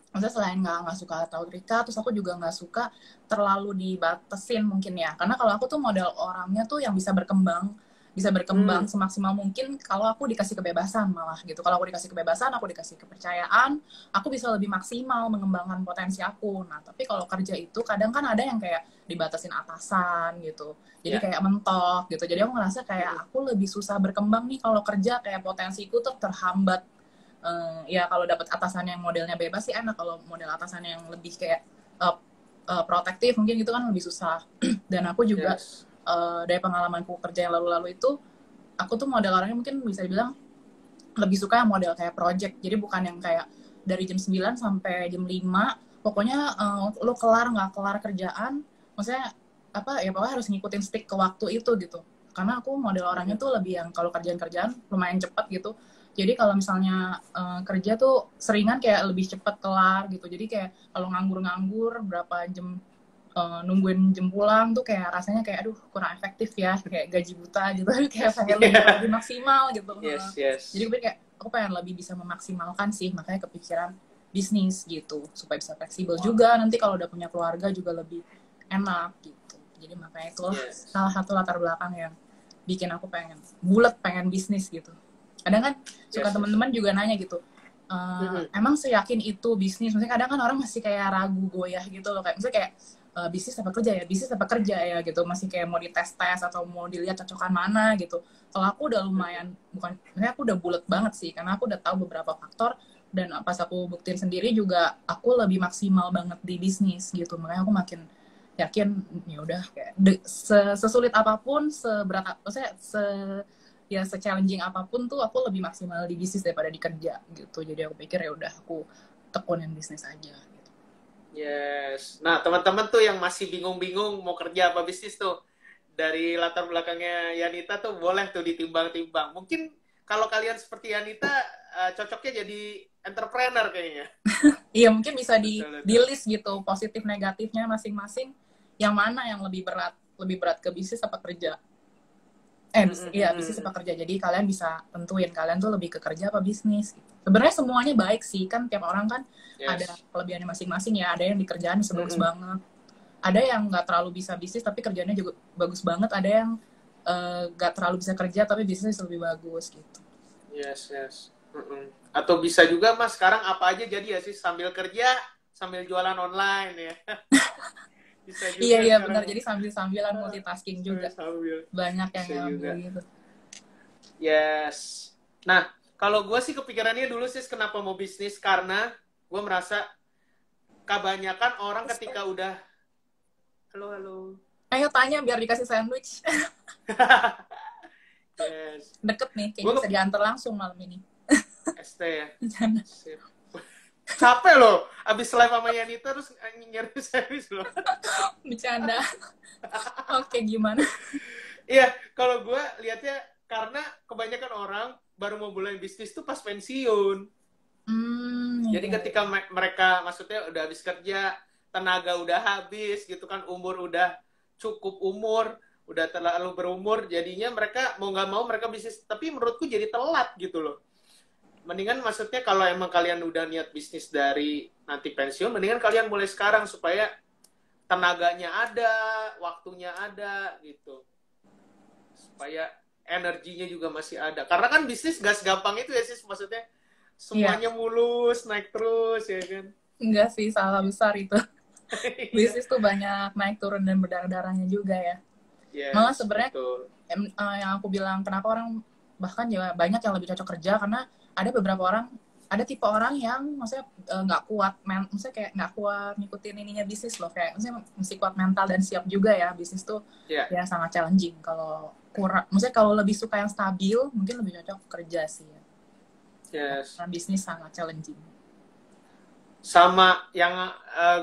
maksudnya selain nggak suka terlalu terikat, terus aku juga nggak suka terlalu dibatasin mungkin ya. Karena kalau aku tuh model orangnya tuh yang bisa berkembang bisa berkembang semaksimal mungkin kalau aku dikasih kebebasan malah gitu. Kalau aku dikasih kebebasan, aku dikasih kepercayaan, aku bisa lebih maksimal mengembangkan potensi aku. Nah, tapi kalau kerja itu kadang kan ada yang kayak dibatasin atasan gitu. Jadi kayak mentok gitu. Jadi aku ngerasa kayak aku lebih susah berkembang nih kalau kerja, kayak potensiku tuh terhambat. Ya kalau dapat atasan yang modelnya bebas sih enak. Kalau model atasan yang lebih kayak protektif mungkin gitu kan lebih susah. Dan aku juga dari pengalamanku kerja yang lalu-lalu itu, aku tuh model orangnya mungkin bisa dibilang lebih suka yang model kayak project. Jadi bukan yang kayak dari jam 9 sampai jam 5, pokoknya lo kelar nggak kelar kerjaan, maksudnya apa ya, pokoknya harus ngikutin stick ke waktu itu gitu. Karena aku model orangnya tuh lebih yang kalau kerjaan-kerjaan lumayan cepat gitu. Jadi kalau misalnya kerja tuh seringan kayak lebih cepat kelar gitu. Jadi kayak kalau nganggur-nganggur berapa jam nungguin jam pulang tuh kayak rasanya kayak aduh kurang efektif ya, kayak gaji buta gitu. Kayak pengen lebih maksimal gitu. Jadi gue kayak aku pengen lebih bisa memaksimalkan sih, makanya kepikiran bisnis gitu supaya bisa fleksibel juga, nanti kalau udah punya keluarga juga lebih enak gitu. Jadi makanya itu salah satu latar belakang yang bikin aku pengen bisnis gitu. Kadang kan suka teman-teman juga nanya gitu, emang seyakin itu bisnis? Maksudnya kadang kan orang masih kayak ragu goyah gitu loh, kayak misalnya kayak bisnis apa kerja ya, bisnis apa kerja ya gitu, masih kayak mau dites-tes atau mau dilihat cocokan mana gitu. Kalau aku udah lumayan, maksudnya aku udah bulat banget sih, karena aku udah tahu beberapa faktor, dan pas aku buktiin sendiri juga aku lebih maksimal banget di bisnis gitu. Makanya aku makin yakin ya udah kayak sesulit apapun, seberat, maksudnya se-challenging apapun tuh aku lebih maksimal di bisnis daripada di kerja gitu. Jadi aku pikir ya udah aku tekunin bisnis aja. Nah, teman-teman tuh yang masih bingung-bingung mau kerja apa bisnis tuh, dari latar belakangnya Yanita tuh boleh tuh ditimbang-timbang. Mungkin kalau kalian seperti Yanita, cocoknya jadi entrepreneur kayaknya. Iya, mungkin bisa di list gitu, positif negatifnya masing-masing. Yang mana yang lebih berat ke bisnis apa kerja? Bisnis apa kerja. Jadi kalian bisa tentuin kalian tuh lebih ke kerja apa bisnis. Sebenarnya semuanya baik sih, kan tiap orang kan ada kelebihannya masing-masing ya. Ada yang di kerjaan bisa bagus banget, ada yang nggak terlalu bisa bisnis tapi kerjanya juga bagus banget, ada yang nggak terlalu bisa kerja tapi bisnis lebih bagus gitu. Atau bisa juga Mas sekarang apa aja jadi ya sih, sambil kerja sambil jualan online ya. Bisa juga iya benar, jadi sambil-sambilan multitasking juga. Banyak yang ngambil gitu. Nah, kalau gue sih kepikirannya dulu sih kenapa mau bisnis, karena gue merasa kebanyakan orang ketika udah halo ayo tanya biar dikasih sandwich. Deket nih, kayaknya bisa diantar langsung malam ini. ST ya. Capek loh, abis live sama Yanita terus nyari service loh. Bercanda. Oke, gimana? Iya, kalau gue lihatnya karena kebanyakan orang baru mau mulai bisnis tuh pas pensiun. Jadi ketika mereka maksudnya udah habis kerja, tenaga udah habis gitu kan, umur udah cukup umur, udah terlalu berumur, jadinya mereka mau nggak mau mereka bisnis. Tapi menurutku jadi telat gitu loh. Mendingan maksudnya kalau emang kalian udah niat bisnis dari nanti pensiun, mendingan kalian mulai sekarang supaya tenaganya ada, waktunya ada gitu. Supaya energinya juga masih ada. Karena kan bisnis gak segampang itu ya sih, maksudnya semuanya mulus, naik terus ya kan. Enggak sih, salah besar itu. Bisnis tuh banyak naik turun dan berdarah-darahnya juga ya. Malah sebenarnya yang aku bilang kenapa orang bahkan ya banyak yang lebih cocok kerja, karena ada beberapa orang, ada tipe orang yang maksudnya nggak kuat, maksudnya kayak nggak kuat ngikutin ininya bisnis loh, kayak maksudnya mesti kuat mental dan siap juga ya, bisnis tuh ya sangat challenging. Kalau kurang, maksudnya kalau lebih suka yang stabil mungkin lebih cocok kerja sih ya. Karena bisnis sangat challenging. Sama yang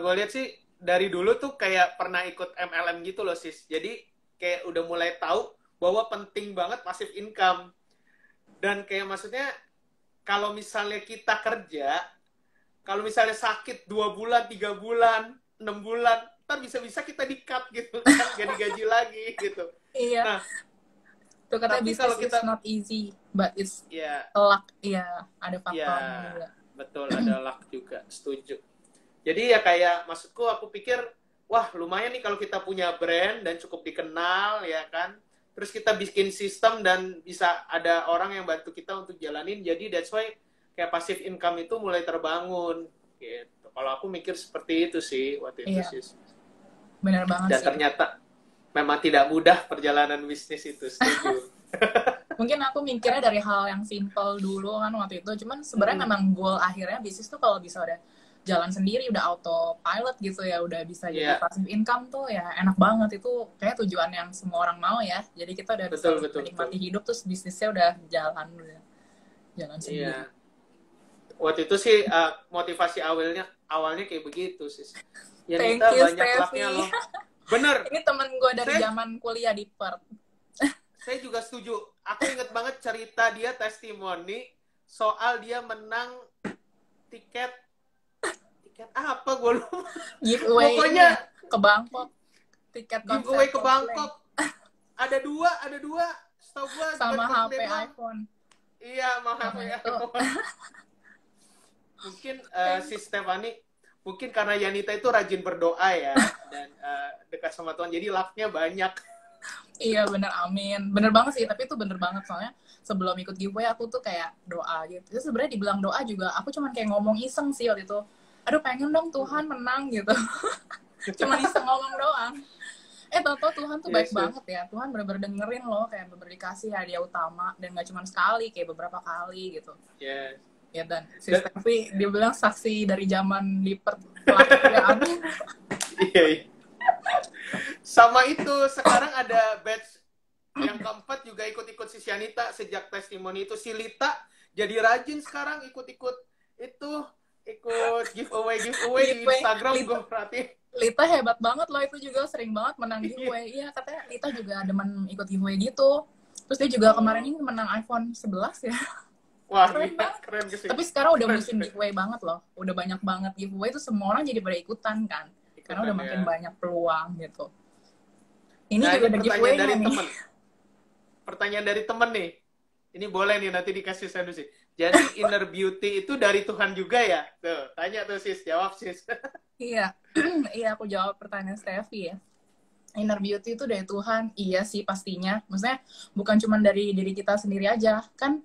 gue lihat sih dari dulu tuh kayak pernah ikut MLM gitu loh sis, jadi kayak udah mulai tahu bahwa penting banget passive income. Dan kayak maksudnya kalau misalnya kita kerja, kalau misalnya sakit 2 bulan, 3 bulan, 6 bulan, ntar bisa-bisa kita di-cut gitu kan, gak digaji lagi gitu. Iya. Nah, tuh katanya bisnis kita not easy, but it's luck. Iya, ada faktornya juga. Betul, ada luck juga, setuju. Jadi ya kayak maksudku aku pikir, wah lumayan nih kalau kita punya brand dan cukup dikenal ya kan, terus kita bikin sistem dan bisa ada orang yang bantu kita untuk jalanin. Jadi that's why kayak passive income itu mulai terbangun gitu. Kalau aku mikir seperti itu sih waktu itu Iya, sih. benar banget Dan sih. ternyata memang tidak mudah perjalanan bisnis itu, setuju. Mungkin aku mikirnya dari hal yang simple dulu kan waktu itu. Cuman sebenarnya memang goal akhirnya bisnis tuh kalau bisa udah jalan sendiri, udah autopilot gitu ya, udah bisa jadi Iya, passive income tuh ya enak banget. Itu kayak tujuan yang semua orang mau ya. Jadi kita udah bisa betul. menikmati hidup, terus bisnisnya udah jalan sendiri. Iya. Waktu itu sih motivasi awalnya kayak begitu sih. Thank Yanita you, banyak Steffi. lucknya loh. Bener. Ini temen gue dari zaman kuliah di Perth. Saya juga setuju. Aku inget banget cerita dia testimoni soal dia menang tiket apa gue lupa. Giveaway Pokoknya ke Bangkok. Tiket giveaway ke Coldplay. Bangkok. Ada dua. Setahu gue Sama HP iPhone. Iya, sama HP iPhone. Mungkin si Stefani, mungkin karena Yanita itu rajin berdoa ya dan dekat sama Tuhan, jadi luck-nya banyak. Iya bener, amin. Bener banget sih, tapi itu bener banget soalnya sebelum ikut giveaway aku tuh kayak doa gitu. Terus sebenarnya dibilang doa juga, aku cuman kayak ngomong iseng sih waktu itu. Aduh pengen dong Tuhan menang gitu. Cuman iseng ngomong doang. Tau-tau Tuhan tuh baik banget ya. Tuhan bener-bener dengerin loh, kayak bener dikasih hadiah utama. Dan gak cuma sekali, kayak beberapa kali gitu. Yes. Ya dan si Steffi, dia bilang saksi dari zaman di pelatihan. Iya. Sama itu, sekarang ada batch yang keempat juga ikut-ikut si Yanita sejak testimoni itu. Si Lita jadi rajin sekarang ikut-ikut itu, ikut giveaway di Instagram gue perhatiin. Lita hebat banget loh, itu juga sering banget menang giveaway. Iya, katanya Lita juga demen ikut giveaway gitu. Terus dia juga kemarin ini menang iPhone 11 ya. Wah, keren sih. Tapi sekarang udah musim giveaway banget loh. Udah banyak banget giveaway, itu semua orang jadi pada ikutan kan. Karena udah makin banyak peluang gitu. Ini juga ada giveaway dari temen. Pertanyaan dari temen nih. Ini boleh nih nanti dikasih solusi. Jadi inner beauty itu dari Tuhan juga ya? Tuh, tanya tuh sis, jawab sis. Iya, iya aku jawab pertanyaan Steffi ya. Inner beauty itu dari Tuhan, iya sih pastinya. Maksudnya bukan cuma dari diri kita sendiri aja, kan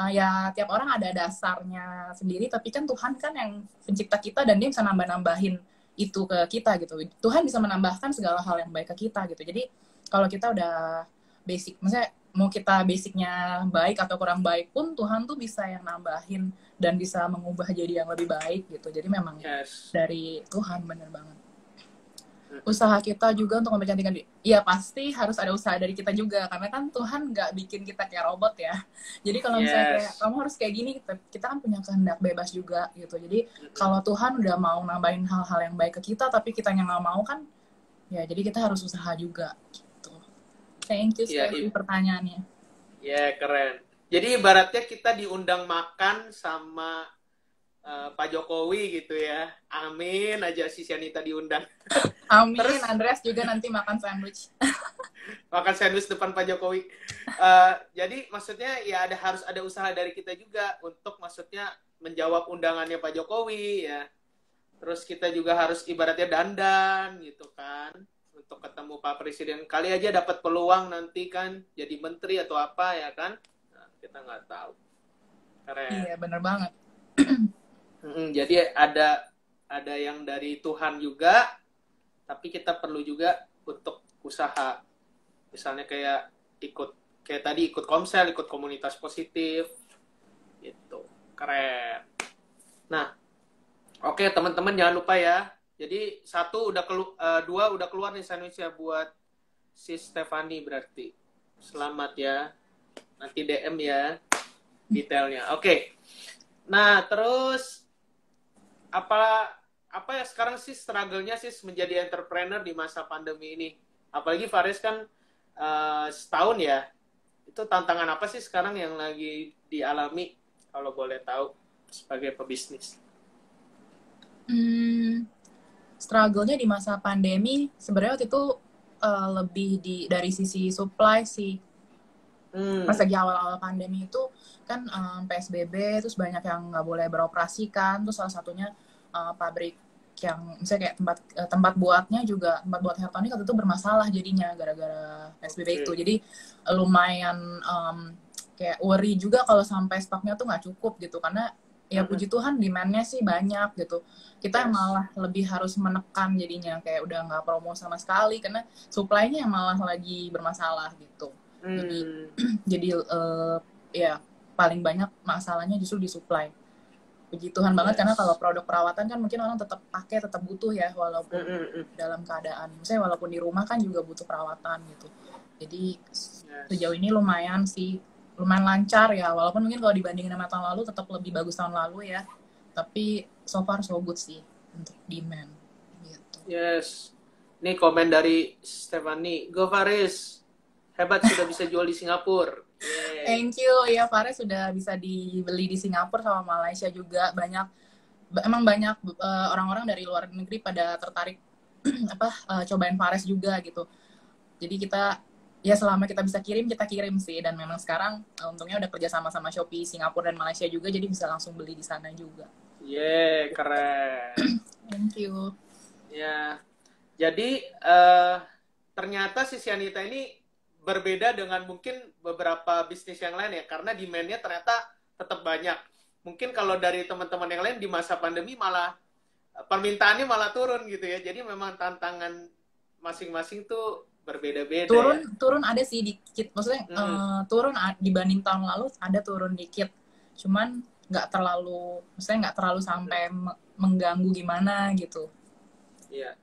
ya tiap orang ada dasarnya sendiri, tapi kan Tuhan kan yang pencipta kita dan dia bisa nambah-nambahin itu ke kita gitu. Tuhan bisa menambahkan segala hal yang baik ke kita gitu. Jadi kalau kita udah basic, maksudnya mau kita basicnya baik atau kurang baik pun Tuhan tuh bisa yang nambahin dan bisa mengubah jadi yang lebih baik gitu. Jadi memang dari Tuhan, bener banget. Usaha kita juga untuk mempercantikkan diri. Iya pasti harus ada usaha dari kita juga karena kan Tuhan nggak bikin kita kayak robot ya. Jadi kalau misalnya kayak kamu harus kayak gini, kita kan punya kehendak bebas juga gitu. Jadi kalau Tuhan udah mau nambahin hal-hal yang baik ke kita tapi kita yang nggak mau kan, ya jadi kita harus usaha juga gitu. Thank you Steffi pertanyaannya. Ya keren. Jadi ibaratnya kita diundang makan sama Pak Jokowi gitu ya. Amin aja si Yanita diundang. Amin. Terus Andreas juga nanti makan sandwich. Makan sandwich depan Pak Jokowi. Jadi maksudnya ya harus ada usaha dari kita juga untuk maksudnya menjawab undangannya Pak Jokowi ya. Terus kita juga harus ibaratnya dandan gitu kan untuk ketemu Pak Presiden. Kali aja dapat peluang nanti kan jadi menteri atau apa ya kan. Nah, kita nggak tahu. Keren. Iya bener banget. Jadi ada yang dari Tuhan juga, tapi kita perlu juga untuk usaha. Misalnya kayak tadi ikut komsel, ikut komunitas positif, gitu. Keren. Nah, oke teman-teman jangan lupa ya. Jadi 2 udah keluar nih sandwichnya buat si Stefani berarti. Selamat ya. Nanti DM ya detailnya. Oke. Nah terus apa ya sekarang sih struggle-nya sih menjadi entrepreneur di masa pandemi ini? Apalagi Faris kan setahun ya. Itu tantangan apa sih sekarang yang lagi dialami kalau boleh tahu sebagai pebisnis? Struggle-nya di masa pandemi sebenarnya waktu itu lebih dari sisi supply sih. Pas lagi awal-awal pandemi itu kan PSBB, terus banyak yang nggak boleh beroperasi kan, terus salah satunya pabrik yang misalnya kayak tempat buatnya juga, tempat buat hair tonic waktu itu bermasalah jadinya gara-gara PSBB itu. Jadi lumayan kayak worry juga kalau sampai stoknya tuh nggak cukup gitu, karena ya puji Tuhan demand-nya sih banyak gitu. Kita malah lebih harus menekan jadinya, kayak udah nggak promo sama sekali karena supply-nya yang malah lagi bermasalah gitu. Jadi ya paling banyak masalahnya justru di supply. Puji Tuhan banget karena kalau produk perawatan kan mungkin orang tetap pakai, tetap butuh ya, walaupun dalam keadaan, misalnya walaupun di rumah kan juga butuh perawatan gitu. Jadi sejauh ini lumayan sih, lumayan lancar ya, walaupun mungkin kalau dibandingin sama tahun lalu tetap lebih bagus tahun lalu ya, tapi so far so good sih untuk demand gitu. Yes. Ini komen dari Stephanie, go Faris, hebat sudah bisa jual di Singapura. Yay. Thank you. Ya, Faris sudah bisa dibeli di Singapura sama Malaysia juga. Emang banyak orang-orang dari luar negeri pada tertarik cobain Faris juga gitu. Jadi kita ya selama kita bisa kirim, kita kirim sih. Dan memang sekarang untungnya udah kerja sama Shopee Singapura dan Malaysia juga, jadi bisa langsung beli di sana juga. Yeay, keren. Thank you. Ya, jadi ternyata si Sianita ini berbeda dengan mungkin beberapa bisnis yang lain ya, karena demand-nya ternyata tetap banyak. Mungkin kalau dari teman-teman yang lain di masa pandemi malah permintaannya malah turun gitu ya. Jadi memang tantangan masing-masing tuh berbeda-beda. Turun ada sih dikit, maksudnya turun dibanding tahun lalu ada turun dikit. Cuman nggak terlalu sampai mengganggu gimana gitu. Iya.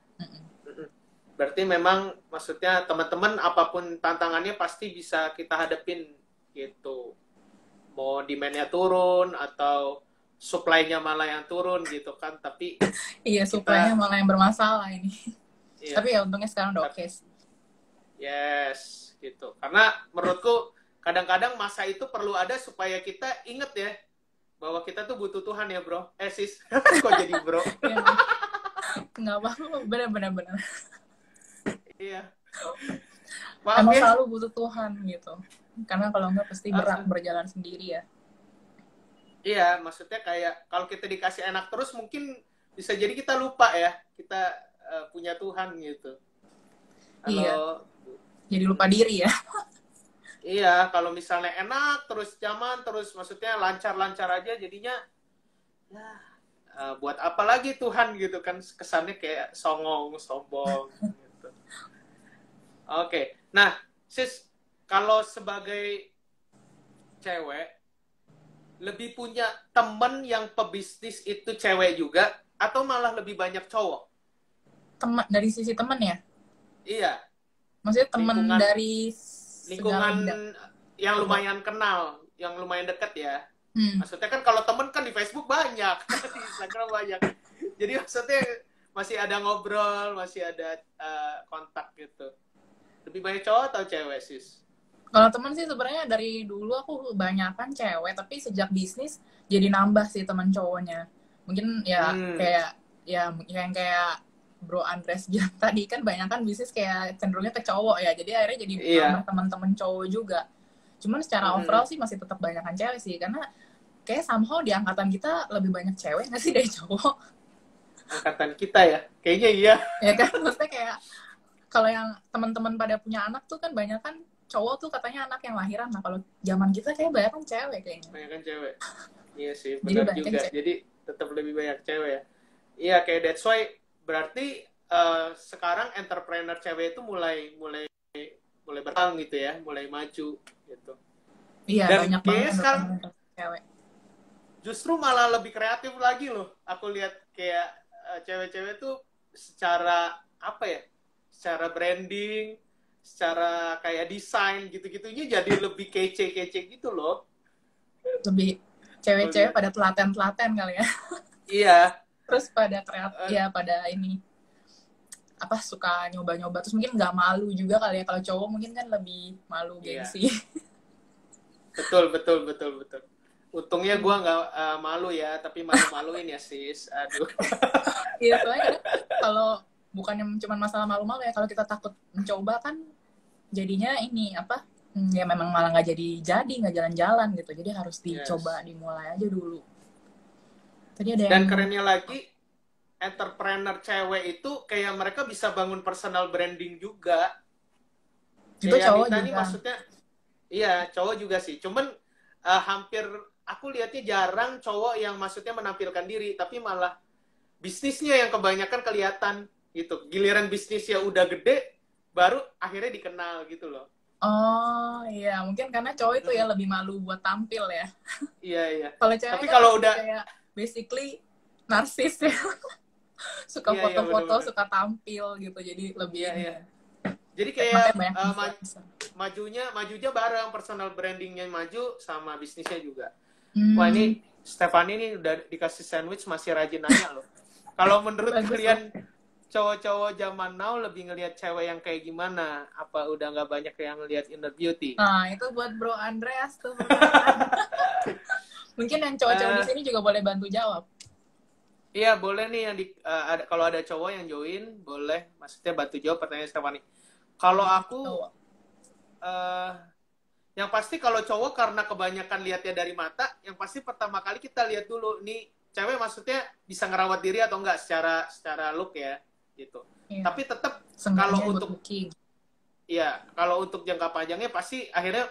Berarti memang maksudnya teman-teman apapun tantangannya pasti bisa kita hadapin gitu. Mau demand-nya turun atau supply-nya malah yang turun gitu kan. Tapi iya, supply-nya malah yang bermasalah ini. Iya. Tapi ya untungnya sekarang udah oke sih. Yes, gitu. Karena menurutku kadang-kadang masa itu perlu ada supaya kita inget ya bahwa kita tuh butuh Tuhan ya, bro. Sis, kok jadi bro? Nggak apa-apa, benar-benar. Iya. Emang selalu butuh Tuhan gitu. Karena kalau enggak pasti berat berjalan sendiri ya. Iya, maksudnya kayak kalau kita dikasih enak terus mungkin bisa jadi kita lupa ya. Kita punya Tuhan gitu. Iya. Jadi lupa diri ya. Iya, kalau misalnya enak terus nyaman terus maksudnya lancar-lancar aja jadinya ya buat apa lagi Tuhan gitu kan, kesannya kayak songong, sombong gitu. Oke. Nah, sis, kalau sebagai cewek lebih punya temen yang pebisnis itu cewek juga atau malah lebih banyak cowok? Teman dari sisi temen ya? Iya. Maksudnya temen dari lingkungan yang lumayan kenal, yang lumayan dekat ya. Maksudnya kan kalau temen kan di Facebook banyak, di Instagram banyak. Jadi maksudnya masih ada ngobrol, masih ada kontak gitu. Lebih banyak cowok atau cewek, sis? Kalau temen sih sebenarnya dari dulu aku kebanyakan cewek, tapi sejak bisnis jadi nambah sih teman cowoknya. Mungkin ya kayak Bro Andres bilang tadi kan banyak kan bisnis kayak cenderungnya ke cowok ya, jadi akhirnya jadi nambah teman-teman cowok juga. Cuman secara overall sih masih tetap banyakan cewek sih, karena kayak somehow di angkatan kita lebih banyak cewek nggak sih dari cowok? Angkatan kita ya? Kayaknya iya. Ya kan, maksudnya kayak kalau yang teman-teman pada punya anak tuh kan banyak kan cowok tuh katanya anak yang lahiran. Nah kalau zaman kita kayak banyak kan cewek kayaknya. Banyak kan cewek. Iya sih, benar juga. Jadi tetap lebih banyak cewek ya. Iya, kayak that's why berarti sekarang entrepreneur cewek itu mulai berkembang gitu ya, mulai maju gitu. Iya, dan banyak banget sekarang cewek. Justru malah lebih kreatif lagi loh. Aku lihat kayak cewek-cewek tuh secara apa ya? Secara branding, secara kayak desain gitu-gitunya jadi lebih kece-kece gitu loh. Lebih cewek-cewek pada telaten-telaten kali ya. Iya. Terus pada kreatif ya, pada ini apa suka nyoba-nyoba, terus mungkin nggak malu juga kali ya. Kalau cowok mungkin kan lebih malu gengsi. Betul. Untungnya gue nggak malu ya, tapi malu-maluin ya sis. Aduh. Iya, soalnya kalau bukannya cuma masalah malu-malu ya, kalau kita takut mencoba kan jadinya ini apa? Ya memang malah nggak nggak jalan-jalan gitu. Jadi harus dicoba, dimulai aja dulu. Tadi ada dan kerennya lagi, entrepreneur cewek itu kayak mereka bisa bangun personal branding juga. Itu Kayak cowok Anita ini juga. maksudnya, iya cowok juga sih. Cuman hampir aku lihatnya jarang cowok yang maksudnya menampilkan diri, tapi malah bisnisnya yang kebanyakan kelihatan gitu. Giliran bisnisnya udah gede, baru akhirnya dikenal gitu loh. Oh iya, mungkin karena cowok itu ya lebih malu buat tampil ya. Iya, iya. Kalau cewek Tapi kan kalau lebih udah, kayak basically narsis ya. Suka iya, iya foto-foto, bener-bener. suka tampil gitu. Jadi lebih Iya, ini iya. ya. Jadi Makanya kayak banyak influencer. majunya bareng, personal brandingnya maju sama bisnisnya juga. Wah Hmm, ini Stefani ini udah dikasih sandwich masih rajin nanya loh. Kalau menurut bagus loh. kalian cowok-cowok zaman now lebih ngelihat cewek yang kayak gimana? Apa udah nggak banyak yang ngelihat inner beauty? Nah, itu buat Bro Andreas tuh pertanyaan. Mungkin yang cowok-cowok di Eh, sini juga boleh bantu jawab. iya boleh nih yang kalau ada cowok yang join boleh, maksudnya bantu jawab pertanyaan Stefani. Kalau Yang aku cowok. eh, yang pasti kalau cowok karena kebanyakan lihatnya dari mata, yang pasti pertama kali kita lihat dulu nih cewek maksudnya bisa ngerawat diri atau enggak secara look ya gitu. Iya. Tapi tetap Seenggaknya kalau good untuk looking. ya kalau untuk jangka panjangnya pasti akhirnya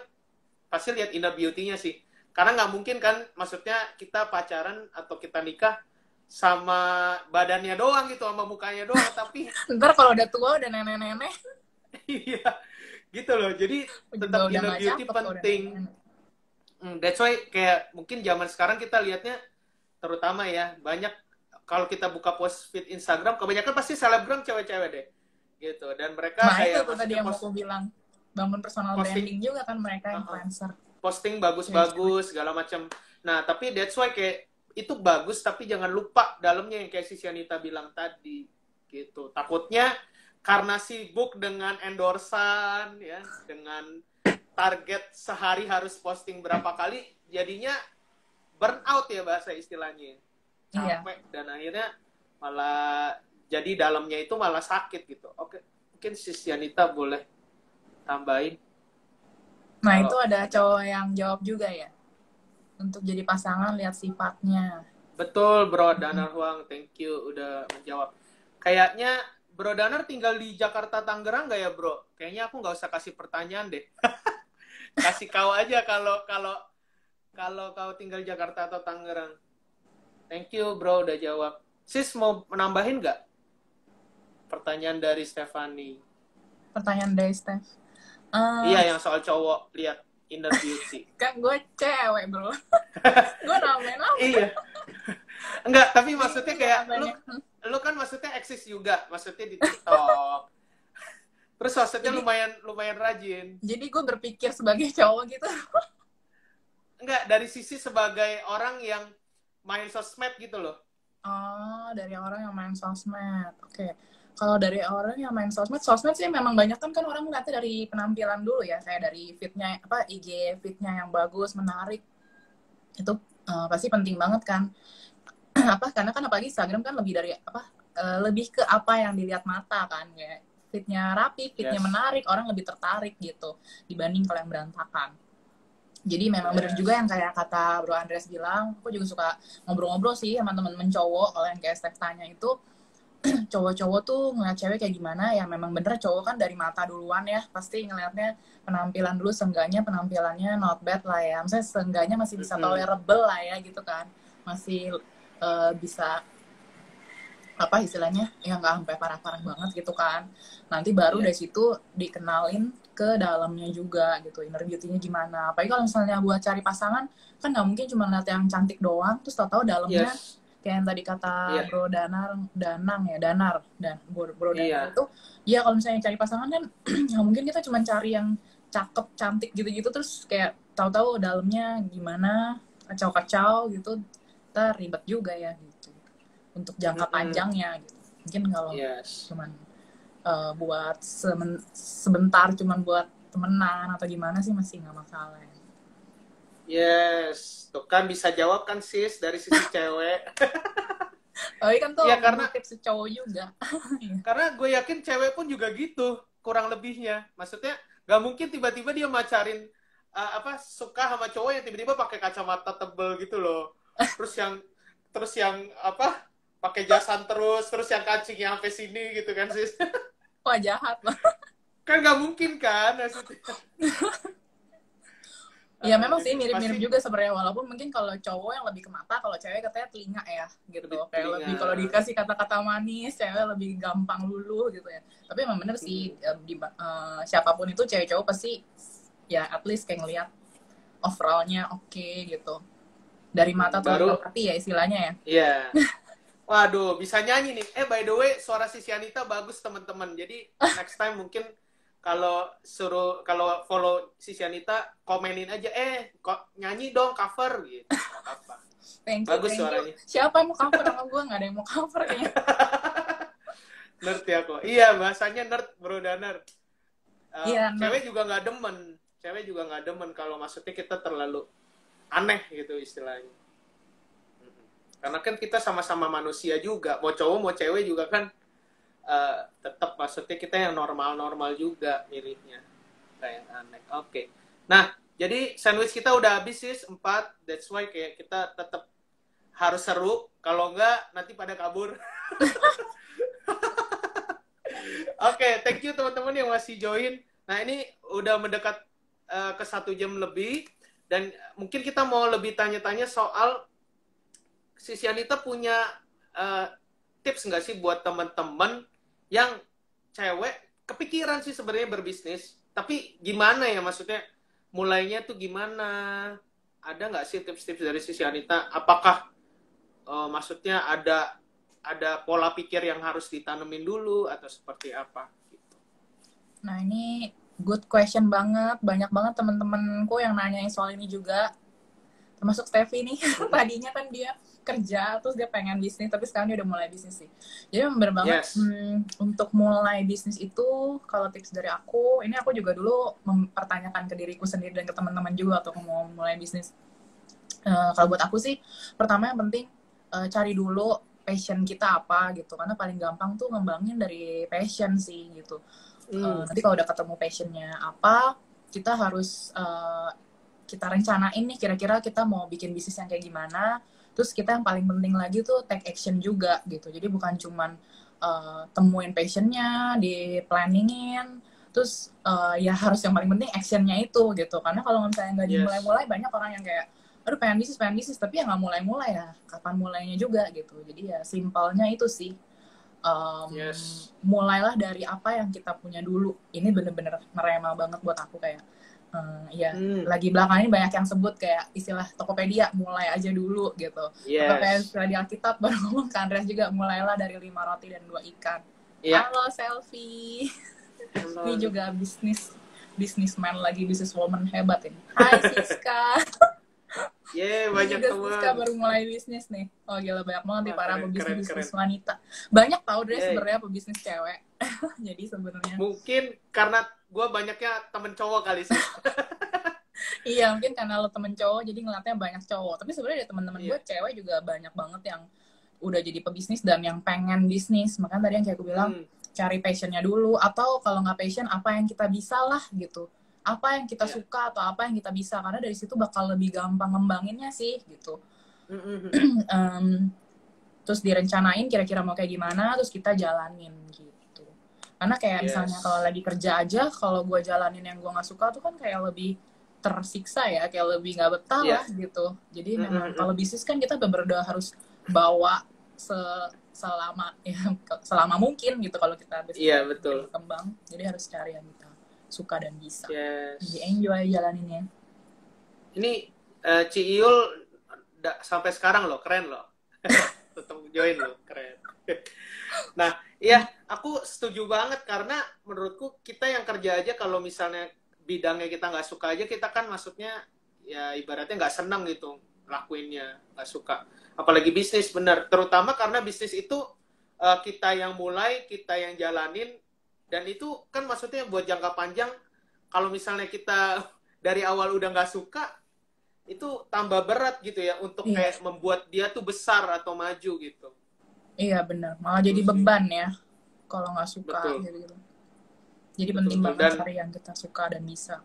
pasti lihat inner beauty-nya sih. Karena nggak mungkin kan maksudnya kita pacaran atau kita nikah sama badannya doang gitu, sama mukanya doang, tapi Ntar kalau udah tua, udah nenek-nenek, iya gitu loh. Jadi juga tetap udah inner nggak beauty cakep kalau udah penting. nenek-nenek. That's why kayak mungkin zaman sekarang kita lihatnya terutama ya banyak kalau kita buka post feed Instagram kebanyakan pasti selebgram cewek-cewek deh gitu dan mereka Nah, itu kayak tuh tadi maksudnya yang mau aku bilang. Bangun personal posting branding juga kan mereka uh-uh, influencer. posting Cewek-cewek. bagus-bagus segala macam. Nah tapi that's why kayak itu bagus tapi jangan lupa dalamnya yang kayak si Sianita bilang tadi gitu. Takutnya karena sibuk dengan endorsan ya dengan target sehari harus posting berapa kali jadinya burnout ya bahasa istilahnya Iya. capek dan akhirnya malah jadi dalamnya itu malah sakit gitu. Oke mungkin si Sianita boleh tambahin Nah, itu kalau ada ada. cowok yang jawab juga ya. Untuk jadi pasangan, lihat sifatnya. Betul Bro Danar Huang, thank you udah menjawab. Kayaknya Bro Danar tinggal di Jakarta Tangerang nggak ya Bro? Kayaknya aku nggak usah kasih pertanyaan deh. Kasih kau aja kalau kau tinggal Jakarta atau Tangerang. Thank you Bro udah jawab. Sis mau menambahin nggak pertanyaan dari Stefani? Pertanyaan dari Steph. Iya yang soal cowok lihat inner beauty. Kan gue cewek, bro. Gue namain apa? Iya. Enggak, tapi maksudnya Ini kayak jawabannya. lu kan maksudnya eksis juga, maksudnya di TikTok. Terus maksudnya Jadi, lumayan rajin. jadi gue berpikir sebagai cowok gitu. Enggak, dari sisi sebagai orang yang main sosmed gitu loh. Oh, dari orang yang main sosmed. Oke. Kalau dari orang yang main sosmed, sosmed sih memang banyak kan orang ngeliatnya dari penampilan dulu ya, kayak dari feednya apa IG feednya yang bagus, menarik. Itu pasti penting banget kan. Apa karena kan apalagi Instagram kan lebih dari apa lebih ke apa yang dilihat mata kan ya. Feednya rapi, feednya Yes. menarik, orang lebih tertarik gitu dibanding kalau yang berantakan. Jadi memang bener Yes. juga yang kayak kata Bro Andres bilang, aku juga suka ngobrol-ngobrol sih sama temen-temen cowok, kalau yang kayak Steph tanya itu, cowok-cowok tuh ngeliat cewek kayak gimana, ya memang bener cowok kan dari mata duluan ya, pasti ngeliatnya penampilan dulu, seenggaknya penampilannya not bad lah ya, misalnya seenggaknya masih bisa tolerable lah ya gitu kan, masih bisa apa istilahnya ya nggak sampai parah-parah banget gitu kan nanti baru dari situ dikenalin ke dalamnya juga gitu inner beauty-nya gimana apalagi kalau misalnya buat cari pasangan kan nggak mungkin cuma lihat yang cantik doang terus tahu-tahu dalamnya Yes. kayak yang tadi kata Iya. Bro Danang ya Danar dan Bro Danar Iya. itu ya kalau misalnya cari pasangan kan nggak mungkin kita cuma cari yang cakep cantik gitu-gitu terus kayak tahu-tahu dalamnya gimana kacau-kacau gitu kita ribet juga ya gitu untuk jangka panjangnya gitu. Mungkin kalau Yes. cuman buat sebentar cuman buat temenan atau gimana sih masih nggak masalah. Yes. Tuh kan bisa jawab kan sis dari sisi cewek. Tapi kan tuh Iya karena tips cowok juga. karena gue yakin cewek pun juga gitu kurang lebihnya. Maksudnya nggak mungkin tiba-tiba dia macarin suka sama cowok yang tiba-tiba pakai kacamata tebel gitu loh. Terus yang apa pakai jasan terus yang kancingnya sampai sini gitu kan sis. Wah, jahat loh. Kan nggak mungkin kan maksudnya. Iya memang sih Jadi mirip-mirip pasti juga sebenarnya, walaupun mungkin kalau cowok yang lebih ke mata, kalau cewek katanya telinga ya gitu. lebih Kayak telinga. lebih kalau dikasih kata-kata manis, cewek lebih gampang luluh gitu ya. Tapi emang bener sih siapapun itu cewek cowok pasti ya at least kayak ngeliat overallnya oke gitu. Dari mata Baru telinga hati ya istilahnya ya. iya. Waduh, bisa nyanyi nih. By the way, suara si Sianita bagus teman-teman. Jadi next time mungkin kalau follow si Sianita, komenin aja, kok nyanyi dong cover gitu. Gak apa-apa. Thank Bagus you. suaranya. Siapa yang mau cover sama gue? Nggak ada yang mau cover kayaknya. Nerd ya kok. Iya, bahasanya nerd, bro dan nerd. Iya, Cewek juga nggak demen. Cewek juga nggak demen kalau maksudnya kita terlalu aneh gitu istilahnya. Karena kan kita sama-sama manusia juga, mau cowok mau cewek juga kan tetap maksudnya kita yang normal-normal juga miripnya, kayak yang aneh. Oke. Nah, jadi sandwich kita udah habis sih 4, that's why kayak kita tetap harus seru, kalau enggak nanti pada kabur. Oke, thank you teman-teman yang masih join. Nah, ini udah mendekat ke 1 jam lebih, dan mungkin kita mau lebih tanya-tanya soal si Sianita punya tips nggak sih buat teman-teman yang cewek kepikiran sih sebenarnya berbisnis, tapi gimana ya maksudnya mulainya tuh gimana? Ada nggak sih tips-tips dari si Sianita? Apakah maksudnya ada pola pikir yang harus ditanemin dulu atau seperti apa? Gitu. Nah ini good question banget, banyak banget temen-temenku yang nanyain soal ini juga, termasuk Steffi nih. Tadinya kan dia kerja terus dia pengen bisnis, tapi sekarang dia udah mulai bisnis sih. Jadi bener banget untuk mulai bisnis itu, kalau tips dari aku, ini aku juga dulu mempertanyakan ke diriku sendiri dan ke teman-teman juga atau mau mulai bisnis. Kalau buat aku sih, pertama yang penting cari dulu passion kita apa gitu, karena paling gampang tuh ngembangin dari passion sih gitu. Nanti kalau udah ketemu passionnya apa, kita harus kita rencanain nih kira-kira kita mau bikin bisnis yang kayak gimana. Terus kita yang paling penting lagi tuh take action juga gitu. Jadi bukan cuman temuin passionnya, di planningin, terus ya harus yang paling penting actionnya itu gitu. Karena kalau misalnya nggak dimulai-mulai, banyak orang yang kayak aduh pengen bisnis, tapi ya nggak mulai-mulai ya. Kapan mulainya juga gitu. Jadi ya simpelnya itu sih. Mulailah dari apa yang kita punya dulu. Ini bener-bener ngerema banget buat aku kayak lagi belakangan ini banyak yang sebut kayak istilah Tokopedia, mulai aja dulu gitu. Atau kayak istilah di Alkitab baru ngomong kan Andreas juga, mulailah dari 5 roti dan 2 ikan. Halo Selfie. Ini juga businessman lagi, businesswoman hebat ini. Hai Siska. Banyak teman. Siska baru mulai bisnis nih. Oh gila, banyak banget nih para pebisnis wanita. Banyak tau deh sebenarnya pebisnis cewek. Jadi sebenarnya mungkin karena gue banyaknya temen cowok kali sih. Iya, mungkin karena lo temen cowok jadi ngeliatnya banyak cowok. Tapi sebenarnya teman-teman gue cewek juga banyak banget yang udah jadi pebisnis dan yang pengen bisnis. Makanya tadi yang kayak gue bilang, cari passionnya dulu. Atau kalau nggak passion, apa yang kita bisa lah gitu. Apa yang kita suka atau apa yang kita bisa. Karena dari situ bakal lebih gampang ngembanginnya sih gitu. Terus direncanain kira-kira mau kayak gimana, terus kita jalanin gitu. Karena kayak misalnya kalau lagi kerja aja, kalau gue jalanin yang gue nggak suka tuh kan kayak lebih tersiksa ya, kayak lebih nggak betah lah gitu. Jadi memang kalau bisnis kan kita bener-bener harus bawa selama mungkin gitu kalau kita betul. berkembang. Jadi harus cari yang kita suka dan bisa. Jadi enjoy jalaninnya. Ini Ci Iul sampai sekarang loh, keren loh. Tetap join loh, keren. Nah, aku setuju banget karena menurutku kita yang kerja aja kalau misalnya bidangnya kita nggak suka aja, kita kan maksudnya ya ibaratnya nggak senang gitu lakuinnya, nggak suka. Apalagi bisnis, bener. Terutama karena bisnis itu kita yang mulai, kita yang jalanin, dan itu kan maksudnya buat jangka panjang. Kalau misalnya kita dari awal udah nggak suka, itu tambah berat gitu ya untuk kayak membuat dia tuh besar atau maju gitu. Iya benar, malah jadi beban ya kalau nggak suka gitu. Jadi penting banget cari yang kita suka dan bisa.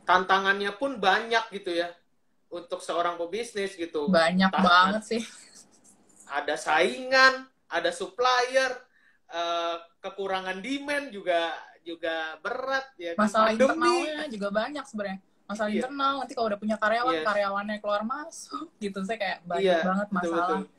Tantangannya pun banyak gitu ya untuk seorang pebisnis gitu. Banyak banget sih. ada saingan, ada supplier, kekurangan demand juga berat ya kan, Masalah pandemi. internalnya juga banyak sebenarnya. Masalah Iya, internal, nanti kalau udah punya karyawan, yes, karyawannya keluar masuk gitu. Saya kayak banyak iya, banget betul betul. masalah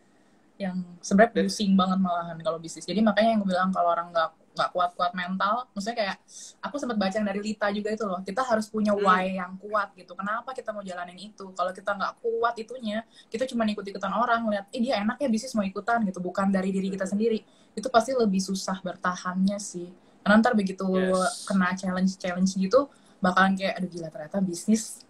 yang sebenarnya Dan pusing banget malahan kalau bisnis. Jadi makanya yang gue bilang kalau orang nggak kuat-kuat mental, maksudnya kayak aku sempat baca yang dari Lita juga itu loh, kita harus punya why yang kuat gitu. Kenapa kita mau jalanin itu? Kalau kita nggak kuat itunya, kita cuma ikut-ikutan orang, lihat, dia enak ya bisnis mau ikutan gitu, bukan dari diri kita sendiri. Itu pasti lebih susah bertahannya sih. Karena ntar begitu yes, kena challenge gitu, bakalan kayak aduh gila ternyata bisnis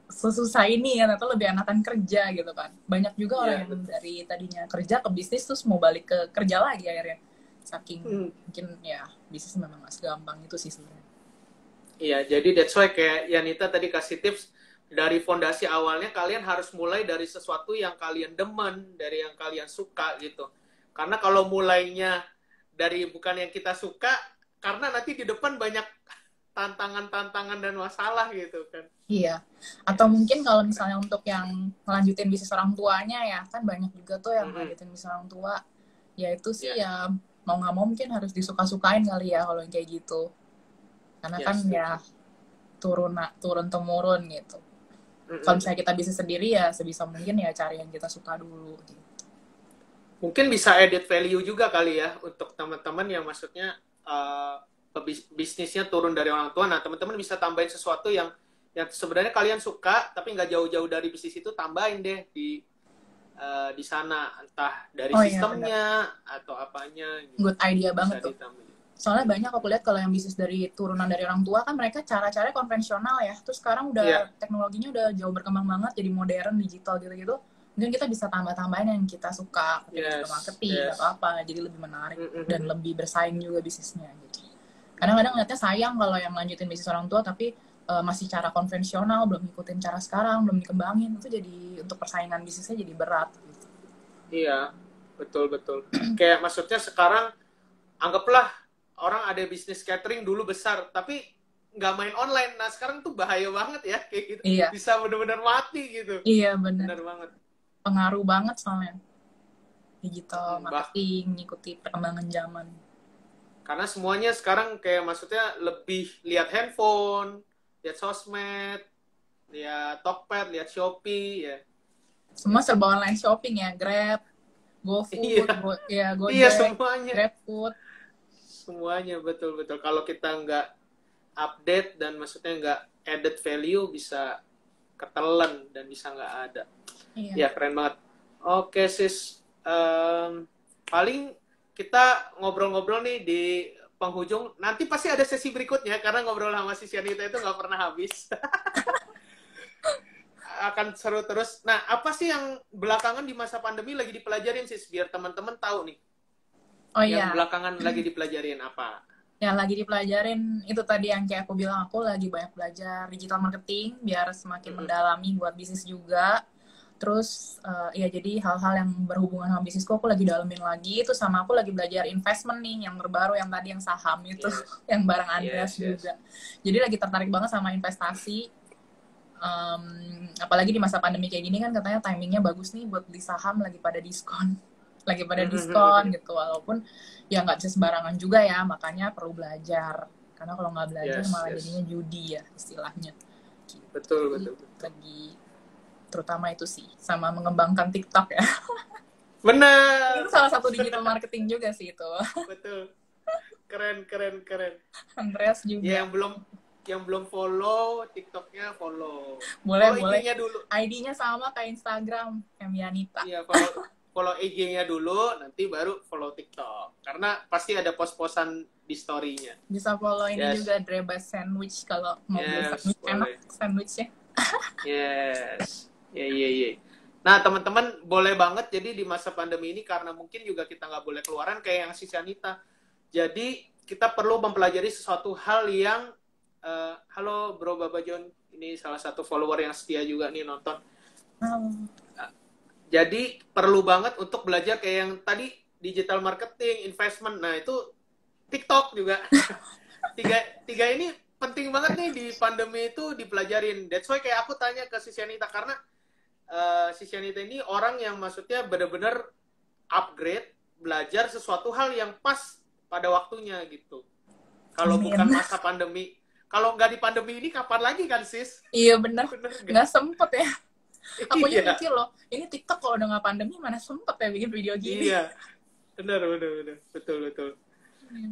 sesusah ini ya, ternyata lebih enakan kerja gitu kan. Banyak juga orang iya yang betul. dari tadinya kerja ke bisnis terus mau balik ke kerja lagi akhirnya, saking mungkin ya bisnis memang gak segampang itu sih sebenarnya. Iya, jadi that's why kayak Yanita tadi kasih tips, dari fondasi awalnya kalian harus mulai dari sesuatu yang kalian demen, dari yang kalian suka gitu. Karena kalau mulainya dari bukan yang kita suka, karena nanti di depan banyak tantangan-tantangan dan masalah gitu kan. Iya, atau mungkin Yes. kalau misalnya untuk yang ngelanjutin bisnis orang tuanya ya, kan banyak juga tuh yang ngelanjutin bisnis orang tua, ya itu sih Yeah. ya mau nggak mau mungkin harus disuka-sukain kali ya kalau yang kayak gitu, karena kan Yes, ya turun temurun gitu. Kalau misalnya kita bisnis sendiri ya sebisa mungkin ya cari yang kita suka dulu gitu. Mungkin bisa edit value juga kali ya untuk teman-teman yang maksudnya bisnisnya turun dari orang tua. Nah, teman-teman bisa tambahin sesuatu yang sebenarnya kalian suka tapi nggak jauh-jauh dari bisnis itu, tambahin deh di sana, entah dari sistemnya atau apanya gitu. Good idea Bisa banget tuh. ditambahin. Soalnya banyak aku lihat kalau yang bisnis dari turunan dari orang tua kan mereka cara-caranya konvensional ya. Terus sekarang udah teknologinya udah jauh berkembang banget, jadi modern, digital gitu-gitu. Mungkin kita bisa tambah-tambahin yang kita suka, kayak digital marketing atau apa, jadi lebih menarik dan lebih bersaing juga bisnisnya gitu. Kadang-kadang ngeliatnya sayang kalau yang lanjutin bisnis orang tua tapi masih cara konvensional, belum ngikutin cara sekarang, belum dikembangin, itu jadi untuk persaingan bisnisnya jadi berat gitu. Iya, betul. Kayak maksudnya sekarang anggaplah orang ada bisnis catering dulu besar, tapi nggak main online. Nah, sekarang tuh bahaya banget ya, kayak gitu. Iya. Bisa benar-benar mati gitu. Iya, benar banget. Pengaruh banget soalnya. Digital marketing, ngikuti perkembangan zaman. Karena semuanya sekarang kayak maksudnya lebih lihat handphone, lihat sosmed, lihat Tokped, lihat Shopee, ya. Semua serba online shopping ya, Grab, GoFood, Gojek, iya, semuanya. GrabFood. Semuanya, betul. Kalau kita nggak update dan maksudnya nggak added value, bisa ketelan dan bisa nggak ada. Iya. Ya, keren banget. Oke, sis. Paling kita ngobrol-ngobrol nih di penghujung. Nanti pasti ada sesi berikutnya, karena ngobrol sama si Yanita itu nggak pernah habis. Akan seru terus. Nah, apa sih yang belakangan di masa pandemi lagi dipelajarin, sis? Biar teman-teman tahu nih. Oh yang iya. Belakangan lagi dipelajarin apa? Yang lagi dipelajarin itu tadi yang kayak aku bilang, aku lagi banyak belajar digital marketing biar semakin mendalami buat bisnis juga. Terus ya jadi hal-hal yang berhubungan sama bisnisku aku lagi dalemin lagi. Terus sama aku lagi belajar investment nih yang terbaru, yang tadi yang saham itu, yang bareng Andreas juga. Jadi lagi tertarik banget sama investasi. Apalagi di masa pandemi kayak gini kan katanya timingnya bagus nih buat beli saham, lagi pada diskon gitu, walaupun ya nggak bisa sembarangan juga ya, makanya perlu belajar, karena kalau nggak belajar malah jadinya judi ya istilahnya gitu. Betul. Lagi terutama itu sih, sama mengembangkan TikTok ya. Benar, itu salah satu digital marketing juga sih itu. betul. Keren. Andreas juga ya, yang belum follow TikToknya, follow. boleh IG-nya dulu. ID-nya sama kayak Instagram, Yanita. Iya, follow IG-nya dulu, nanti baru follow TikTok. Karena pasti ada post-posan di story-nya. Bisa follow ini juga, Drebas Sandwich, kalau mau beli sandwich enak sandwichnya. Yes. Iya. Nah, teman-teman boleh banget. Jadi di masa pandemi ini, karena mungkin juga kita nggak boleh keluaran kayak yang si Yanita. Jadi kita perlu mempelajari sesuatu hal yang halo Bro Baba John, ini salah satu follower yang setia juga nih nonton. Jadi perlu banget untuk belajar kayak yang tadi, digital marketing, investment. Nah, itu TikTok juga. tiga ini penting banget nih di pandemi itu dipelajarin. That's why kayak aku tanya ke si Yanita, karena si Yanita ini orang yang maksudnya benar-benar upgrade, belajar sesuatu hal yang pas pada waktunya gitu. Kalau Amin. bukan masa pandemi, kalau nggak di pandemi ini kapan lagi kan sis? Iya bener, nggak sempet ya. Aku Iya. mikir loh, ini TikTok kalau udah nggak pandemi mana sempet ya bikin video gini. Iya, benar, betul.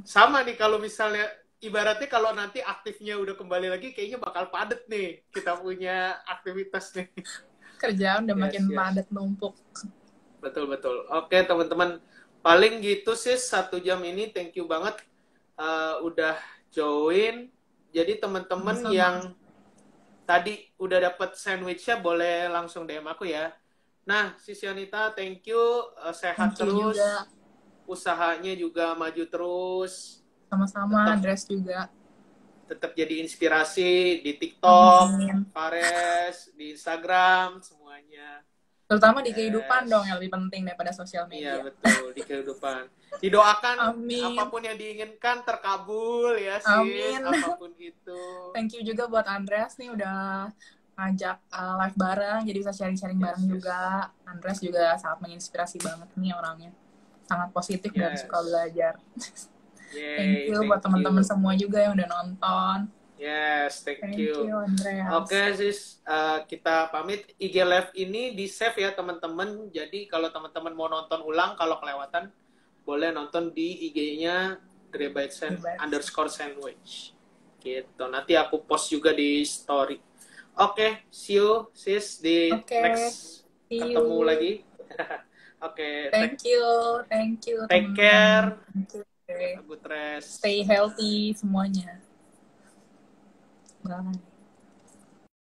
Sama nih kalau misalnya ibaratnya kalau nanti aktifnya udah kembali lagi, kayaknya bakal padet nih kita punya aktivitas nih. Kerjaan udah makin Yes. padat numpuk. Betul. Oke teman-teman, paling gitu sis 1 jam ini. Thank you banget udah join. Jadi teman-teman Sama-sama. yang tadi udah dapet sandwichnya boleh langsung DM aku ya. Nah, Sis Yanita, thank you. Sehat Thank you terus. juga. Usahanya juga maju terus. Sama-sama, Tetap- dress juga. Tetap jadi inspirasi di TikTok, Amin. Fares, di Instagram, semuanya. Terutama di Yes. kehidupan dong yang lebih penting daripada sosial Iya, media. betul. Di kehidupan. Didoakan Amin. apapun yang diinginkan terkabul ya, Sis. Amin. Apapun itu. Thank you juga buat Andreas nih udah ngajak live bareng, jadi bisa sharing-sharing bareng juga. Andreas juga sangat menginspirasi banget nih orangnya. Sangat positif dan Yes. suka belajar. Yay, Thank you buat teman-teman semua juga yang udah nonton. Yes, thank you. Andreas. Oke, sis, kita pamit. IG Live ini di save ya teman-teman. Jadi kalau teman-teman mau nonton ulang, kalau kelewatan, boleh nonton di IG-nya _sandwich. Gitu. Nanti aku post juga di story. Oke, see you sis di next ketemu lagi. Oke, Thank you. Take care. Okay. Good rest. Stay healthy semuanya. Bye.